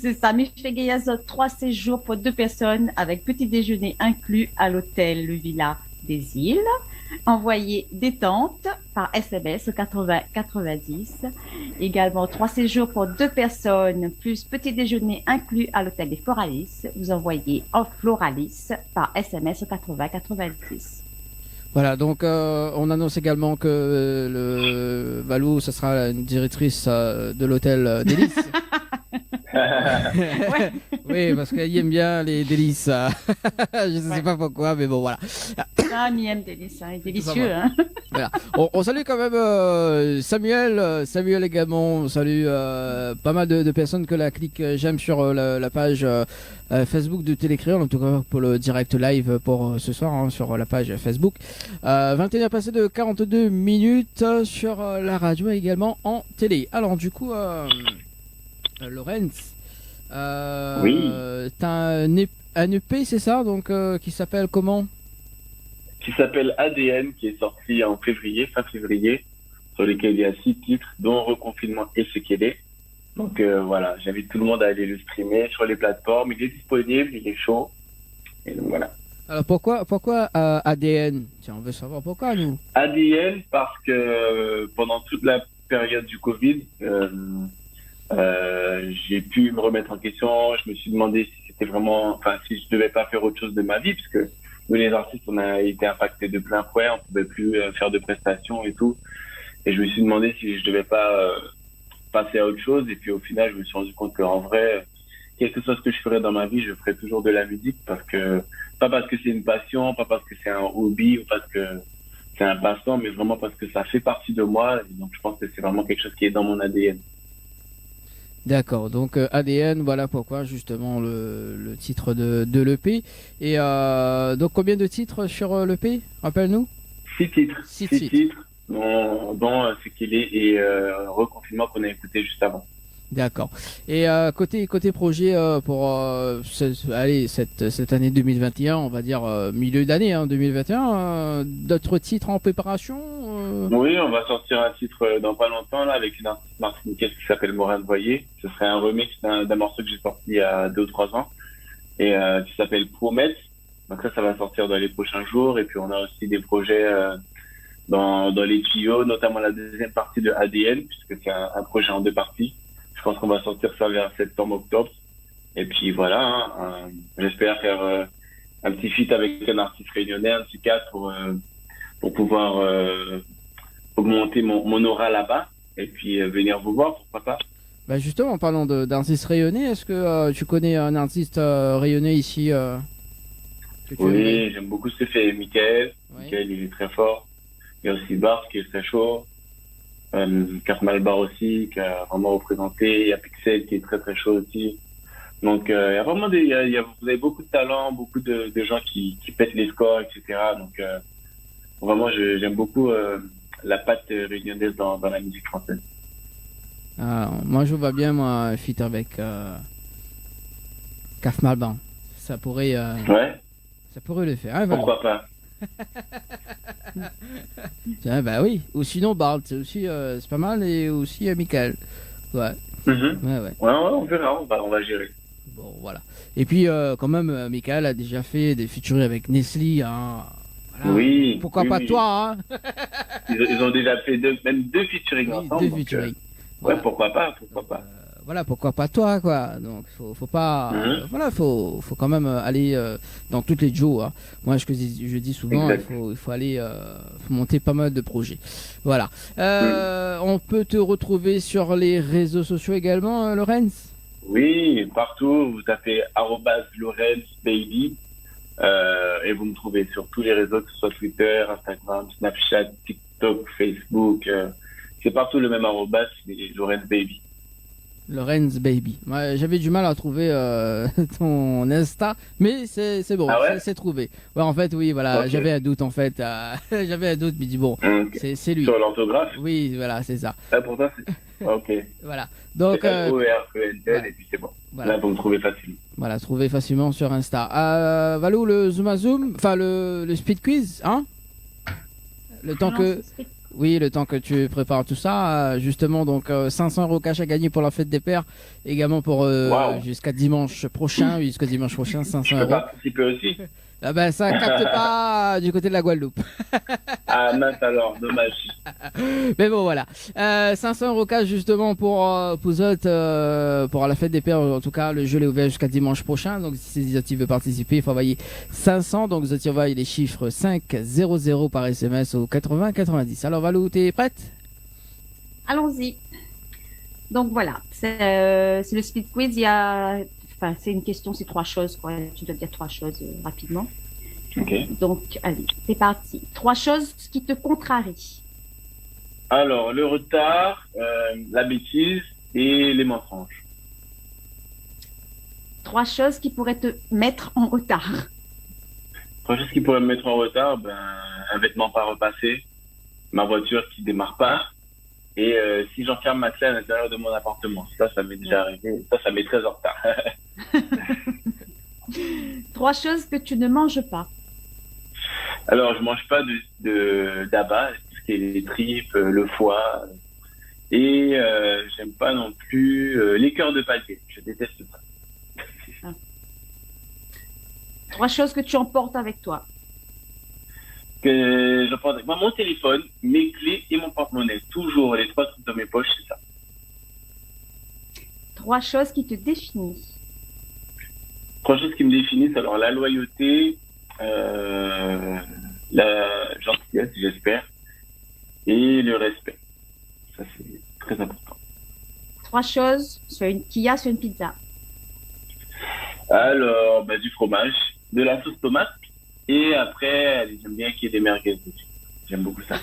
C'est ça, Michel Gayazot, 3 séjours pour 2 personnes avec petit déjeuner inclus à l'hôtel Le Villa des Îles. Envoyez détente par SMS au 80 90. Également 3 séjours pour 2 personnes plus petit déjeuner inclus à l'hôtel des Floralis. Vous envoyez en Floralis par SMS au 80 90. Voilà, donc on annonce également que le Valou, ça sera une directrice de l'hôtel Délice. Ouais. Oui, parce qu'elle aime bien les délices. Je ne sais pas pourquoi, mais bon, voilà. Ah, Miem délice, hein, délicieux. Hein. Voilà. On salue quand même Samuel également. On salue pas mal de personnes que la clique j'aime sur la page Facebook de Télé Créole, en tout cas pour le direct live pour ce soir, hein, sur la page Facebook. 21h passé de 42 minutes sur la radio et également en télé. Alors du coup, Laurence, oui. t'as un EP, c'est ça, donc qui s'appelle comment? Qui s'appelle ADN, qui est sorti en février, fin février, sur lequel il y a 6 titres, dont Reconfinement et Sekele. Donc voilà, j'invite tout le monde à aller le streamer sur les plateformes. Il est disponible, il est chaud. Et donc voilà. Alors pourquoi ADN? Tiens, on veut savoir pourquoi nous. ADN parce que pendant toute la période du Covid, j'ai pu me remettre en question. Je me suis demandé si c'était vraiment, enfin si je devais pas faire autre chose de ma vie, parce que nous les artistes, on a été impactés de plein fouet, on pouvait plus faire de prestations et tout. Et je me suis demandé si je devais pas passer à autre chose. Et puis au final, je me suis rendu compte qu'en vrai, quel que soit ce que je ferais dans ma vie, je ferais toujours de la musique pas parce que c'est une passion, pas parce que c'est un hobby ou parce que c'est un passe-temps, mais vraiment parce que ça fait partie de moi. Et donc je pense que c'est vraiment quelque chose qui est dans mon ADN. D'accord, donc ADN, voilà pourquoi justement le titre de l'EP. Et donc combien de titres sur l'EP? Rappelle-nous. 6 titres. 6 titres, dont Sekele et Reconfinement qu'on a écouté juste avant. D'accord. Et côté projet pour cette année 2021, on va dire milieu d'année 2021, d'autres titres en préparation Oui, on va sortir un titre dans pas longtemps là avec une artiste martiniquaise qui s'appelle Morane Voyer. Ce serait un remix d'un morceau que j'ai sorti il y a 2 ou 3 ans et qui s'appelle Promesse. Donc ça va sortir dans les prochains jours. Et puis on a aussi des projets dans les tuyaux, notamment la deuxième partie de ADN, puisque c'est un projet en 2 parties. Je pense qu'on va sortir ça vers septembre-octobre. Et puis voilà, j'espère faire un petit feat avec un artiste réunionnais, un petit cas pour pouvoir augmenter mon aura là-bas et puis venir vous voir, pourquoi pas. Bah justement, en parlant d'artistes rayonnais, est-ce que tu connais un artiste rayonnais ici Oui, j'aime beaucoup ce que fait Mickaël. Oui. Mickaël, il est très fort. Il y a aussi Bart qui est très chaud. Malbar aussi, qui a vraiment représenté. Il y a Pixel qui est très très chaud aussi. Donc, il y a vraiment vous avez beaucoup de talent, beaucoup de gens qui pètent les scores, etc. Donc, vraiment, j'aime beaucoup la patte réunionnaise dans la musique française. Moi, je vois bien, moi, feat avec Caf Malban. Ça pourrait, ouais. Ça pourrait le faire. Hein, voilà. Pourquoi pas? Tiens, bah oui. Ou sinon, Bart, c'est aussi, c'est pas mal. Et aussi Michael. Ouais. Ouais, on verra, on va gérer. Bon, voilà. Et puis, quand même, Michael a déjà fait des featuring avec Nestlé. Hein. Voilà. Oui. Pourquoi pas toi, hein? Ils ont déjà fait même 2 featuring ensemble. 2 featuring. Ouais, pourquoi pas. Voilà, pourquoi pas toi, quoi. Donc, faut pas, voilà, faut quand même aller dans toutes les duos. Hein. Moi, je dis souvent, il faut aller, faut monter pas mal de projets. Voilà. On peut te retrouver sur les réseaux sociaux également, Laurence? Oui, partout. Vous tapez @LaurenceBaby Et vous me trouvez sur tous les réseaux, que ce soit Twitter, Instagram, Snapchat, TikTok, Facebook. C'est partout le même arrobas, c'est Lorenz Baby. Lorenz Baby. Ouais, j'avais du mal à trouver ton Insta, mais c'est bon, c'est trouvé. Ouais, en fait, oui, voilà, okay. J'avais un doute, en fait. J'avais un doute, mais dis bon, okay. c'est lui. Sur l'orthographe? Oui, voilà, c'est ça. Ah, pourtant, c'est... Ok. Voilà. Donc, O-R-E-N-T-N, voilà. Et puis c'est bon. Voilà. Là, vous me trouvez facilement. Voilà, trouver facilement sur Insta. Valou, le Zoom, enfin, le speed quiz, hein? Le temps que... Oui, le temps que tu prépares tout ça, justement, donc 500 € cash à gagner pour la fête des pères, également pour jusqu'à dimanche prochain, 500 €. Je peux participer aussi. Ah ben ça capte pas du côté de la Guadeloupe. Ah mince alors, dommage. Mais bon voilà, 500 € cash justement pour Pouzot, pour la fête des pères. En tout cas, le jeu est ouvert jusqu'à dimanche prochain. Donc si Zoti veut participer, il faut envoyer 500. Donc Zoti envoie les chiffres 500 par SMS au 80 90. Alors Valou, t'es prête? Allons-y. Donc voilà, c'est le speed quiz. Il y a... Enfin, c'est une question, c'est 3 choses, quoi. Tu dois dire 3 choses rapidement. Ok. Donc, allez, c'est parti. 3 choses qui te contrarient. Alors, le retard, la bêtise et les mensonges. 3 choses qui pourraient te mettre en retard. 3 choses qui pourraient me mettre en retard, un vêtement pas repassé, ma voiture qui démarre pas, et si j'enferme ma clé à l'intérieur de mon appartement. Ça m'est déjà arrivé. Ça m'est très en retard. 3 choses que tu ne manges pas. Alors, je mange pas d'abat, tout ce qui est les tripes, le foie, et j'aime pas non plus les cœurs de palmier. Je déteste ça. 3 choses que tu emportes avec toi. Que j'emporte avec moi mon téléphone, mes clés et mon porte-monnaie. Toujours les 3 trucs dans mes poches, c'est ça. 3 choses qui te définissent. 3 choses qui me définissent, alors la loyauté, la gentillesse, j'espère, et le respect. Ça, c'est très important. 3 choses qu'il y a sur une pizza. Alors, du fromage, de la sauce tomate, et après, j'aime bien qu'il y ait des merguez dessus. J'aime beaucoup ça.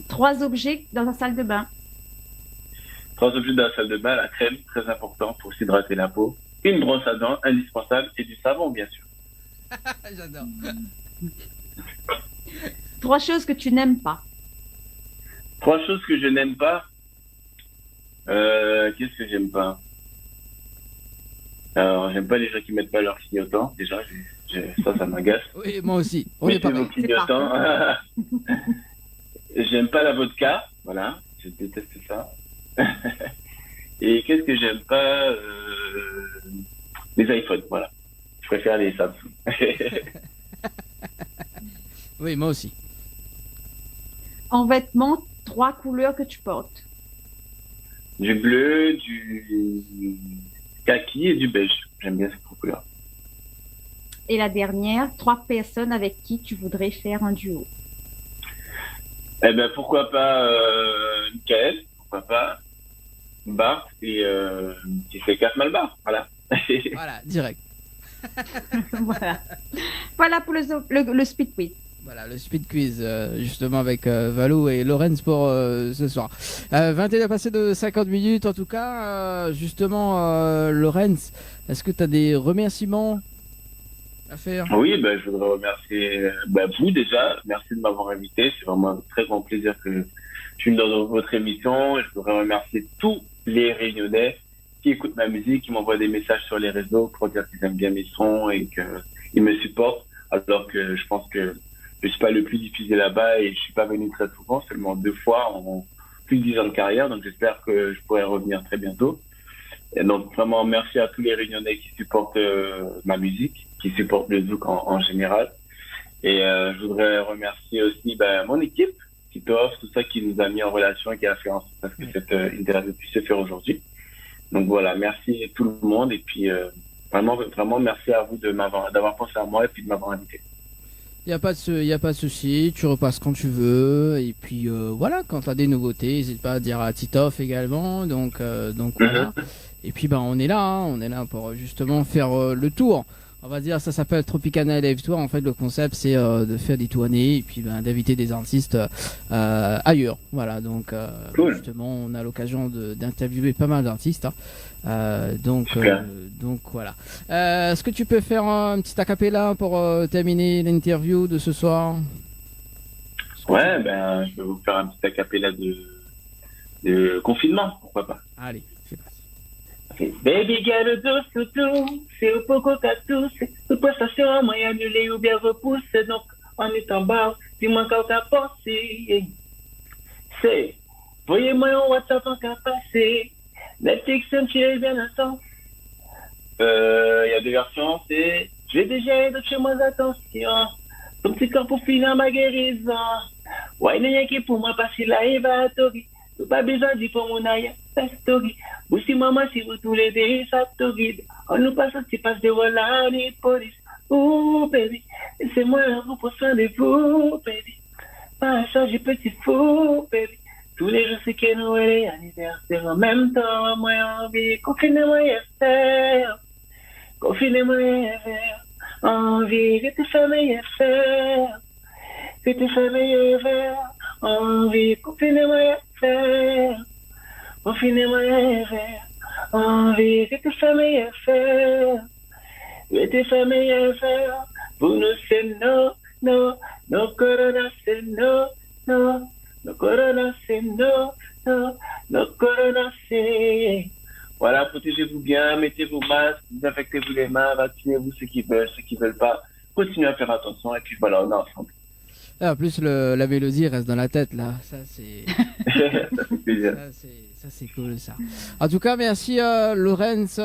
3 objets dans la salle de bain. 3 objets dans la salle de bain, la crème, très important pour s'hydrater la peau. Une brosse à dents, indispensable, et du savon, bien sûr. J'adore. 3 choses que tu n'aimes pas. 3 choses que je n'aime pas. Qu'est-ce que j'aime pas? Alors, j'aime pas les gens qui mettent pas leur clignotant. Déjà, ça m'agace. Oui, moi aussi. On est pas vos clignotants. J'aime pas la vodka. Voilà, je déteste ça. Et qu'est-ce que j'aime pas? Les iPhones, voilà. Je préfère les Samsung. Oui, moi aussi. En vêtements, 3 couleurs que tu portes. Du bleu, du kaki et du beige. J'aime bien ces 3 couleurs. Et la dernière, 3 personnes avec qui tu voudrais faire un duo. Pourquoi pas Michael, pourquoi pas Bart et qui fait 4 Malbar, voilà. Voilà, direct. Voilà pour le speed quiz. Voilà, le speed quiz, justement avec Valou et Lorenz pour ce soir. 21 passé de 50 minutes, en tout cas, justement, Lorenz, est-ce que tu as des remerciements à faire? Oui, je voudrais remercier vous déjà. Merci de m'avoir invité. C'est vraiment un très grand plaisir que je suis dans votre émission. Je voudrais remercier tous les Réunionnais qui écoutent ma musique, qui m'envoient des messages sur les réseaux pour dire qu'ils aiment bien mes sons et qu'ils me supportent, alors que je pense que je suis pas le plus diffusé là-bas et je suis pas venu très souvent, seulement 2 fois en plus de 10 ans de carrière, donc j'espère que je pourrai revenir très bientôt. Et donc vraiment merci à tous les Réunionnais qui supportent ma musique, qui supportent le zouk en général. Et je voudrais remercier aussi mon équipe, Titoff, tout ça qui nous a mis en relation et qui a fait en sorte que cette interview puisse se faire aujourd'hui. Donc voilà, merci tout le monde et puis vraiment merci à vous d'avoir pensé à moi et puis de m'avoir invité. Il n'y a pas de souci, tu repasses quand tu veux et puis voilà, quand tu as des nouveautés, n'hésite pas à dire à Titoff également. Donc voilà. Et puis on est là pour justement faire le tour On va dire, ça s'appelle Tropicana Live Tour. En fait, le concept, c'est de faire des tournées et puis d'inviter des artistes ailleurs. Voilà, donc Cool. justement, on a l'occasion d'interviewer pas mal d'artistes. Donc voilà. Est-ce que tu peux faire un petit acapella pour terminer l'interview de ce soir? Ouais, ben, je vais vous faire un petit acapella de confinement, pourquoi pas. Allez, c'est parti. Okay. Baby girl, douce, tout, c'est au poco qu'à tous, c'est prestation, moi, annulé ou bien repoussé, donc, on est en bas, dis-moi quand t'as pensé. C'est, voyez-moi un WhatsApp en qu'à passer, Netflix, un chill, bien ensemble. Il y a deux versions, c'est, j'ai déjà aidé chez moi, attention, ton petit corps pour finir ma guérison. Ouais, il n'y a qui pour moi, parce qu'il arrive à Tori. Tout pas besoin d'y pour mon aïe, c'est Tori. Vous si maman, si vous tous les deux, ça te guide. On nous passe un petit passe de voilà, les police. Oh, baby, laissez-moi vous pour soin de vous, baby. Pas un charge petit fou, baby. Tous les jours, c'est que Noël et anniversaire en même temps. Moi, envie, confinez-moi et faire. Confinez-moi et faire. Envie, que tu fais meilleur faire. Que tu fais meilleur faire. Envie, confinez-moi et faire. Confinez-moi et faire. Envie, que tu fais meilleur faire. Que tu fais meilleur faire. Pour nous, c'est non, non. No corona, c'est non, non. No corona, c'est non, non. No corona, c'est... Voilà, protégez-vous bien, mettez vos masques, désinfectez-vous les mains, vaccinez-vous ceux qui veulent pas. Continuez à faire attention et puis voilà, on est ensemble. En plus, la mélodie reste dans la tête, là. Ça, c'est... Ça fait plaisir. Ça, c'est cool, ça. En tout cas, merci, Laurence,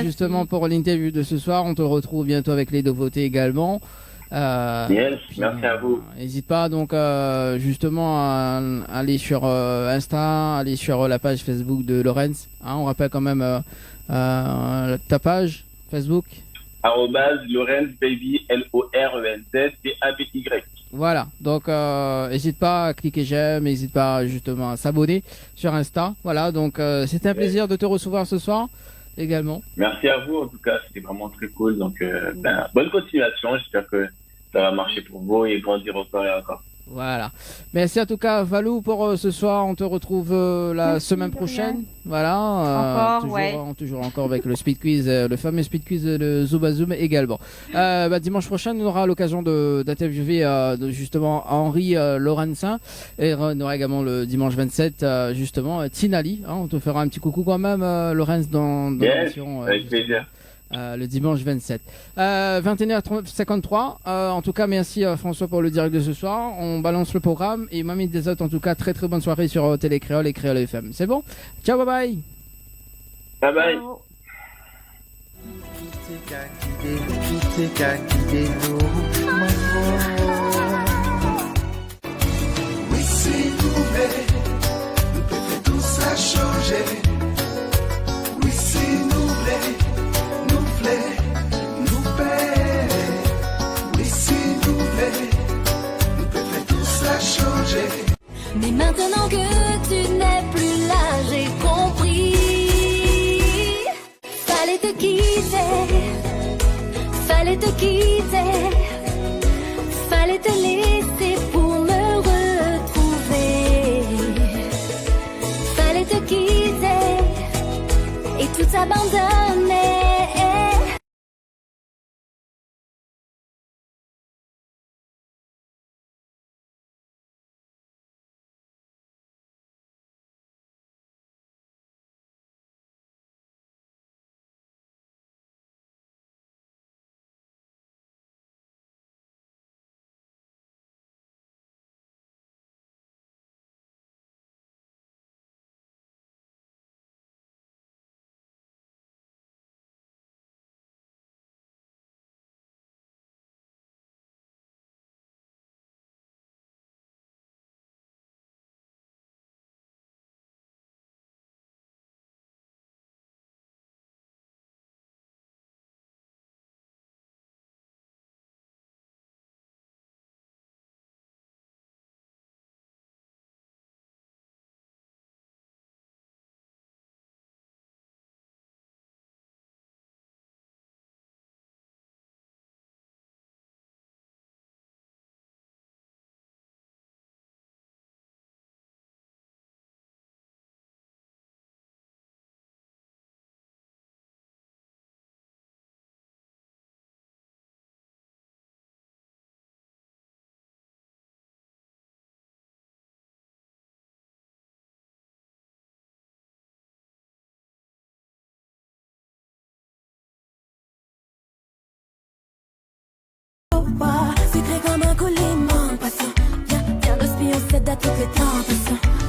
justement, pour l'interview de ce soir. On te retrouve bientôt avec les nouveautés également. Yes, merci à vous. N'hésite pas, donc, justement, à aller sur Insta, aller sur la page Facebook de Laurence. Hein, on rappelle quand même ta page Facebook. Laurence Baby, LORENZ-BABY. Voilà, donc n'hésite pas à cliquer j'aime, n'hésite pas justement à s'abonner sur Insta. Voilà, donc c'était un plaisir de te recevoir ce soir également. Merci à vous, en tout cas, c'était vraiment très cool. Donc, bonne continuation, j'espère que ça va marcher pour vous et grandir encore et encore. Voilà. Merci en tout cas, Valou, pour ce soir. On te retrouve la semaine prochaine. Voilà. Toujours encore avec le speed quiz, le fameux speed quiz de Zoom également. Dimanche prochain, on aura l'occasion d'interviewer justement Henri Laurencin. Et on aura également le dimanche 27, justement, Tinali. Hein, on te fera un petit coucou quand même, Laurence, dans l'émission. Avec plaisir. Le dimanche 27. 21h53. En tout cas, merci François pour le direct de ce soir. On balance le programme. Et Mamie des autres, en tout cas, très très bonne soirée sur Télé Créole et Créole FM. C'est bon? Ciao, bye bye. Bye bye. Oui, s'il vous plaît, nous pouvons tous à changer. Oui, s'il nous plaît. Nous paie, oui s'il vous plaît, nous pouvons tous la changer. Mais maintenant que tu n'es plus là, j'ai compris. Fallait te quitter, fallait te quitter, fallait te laisser pour me retrouver. Fallait te quitter et tout abandonner. à toutes les tentations.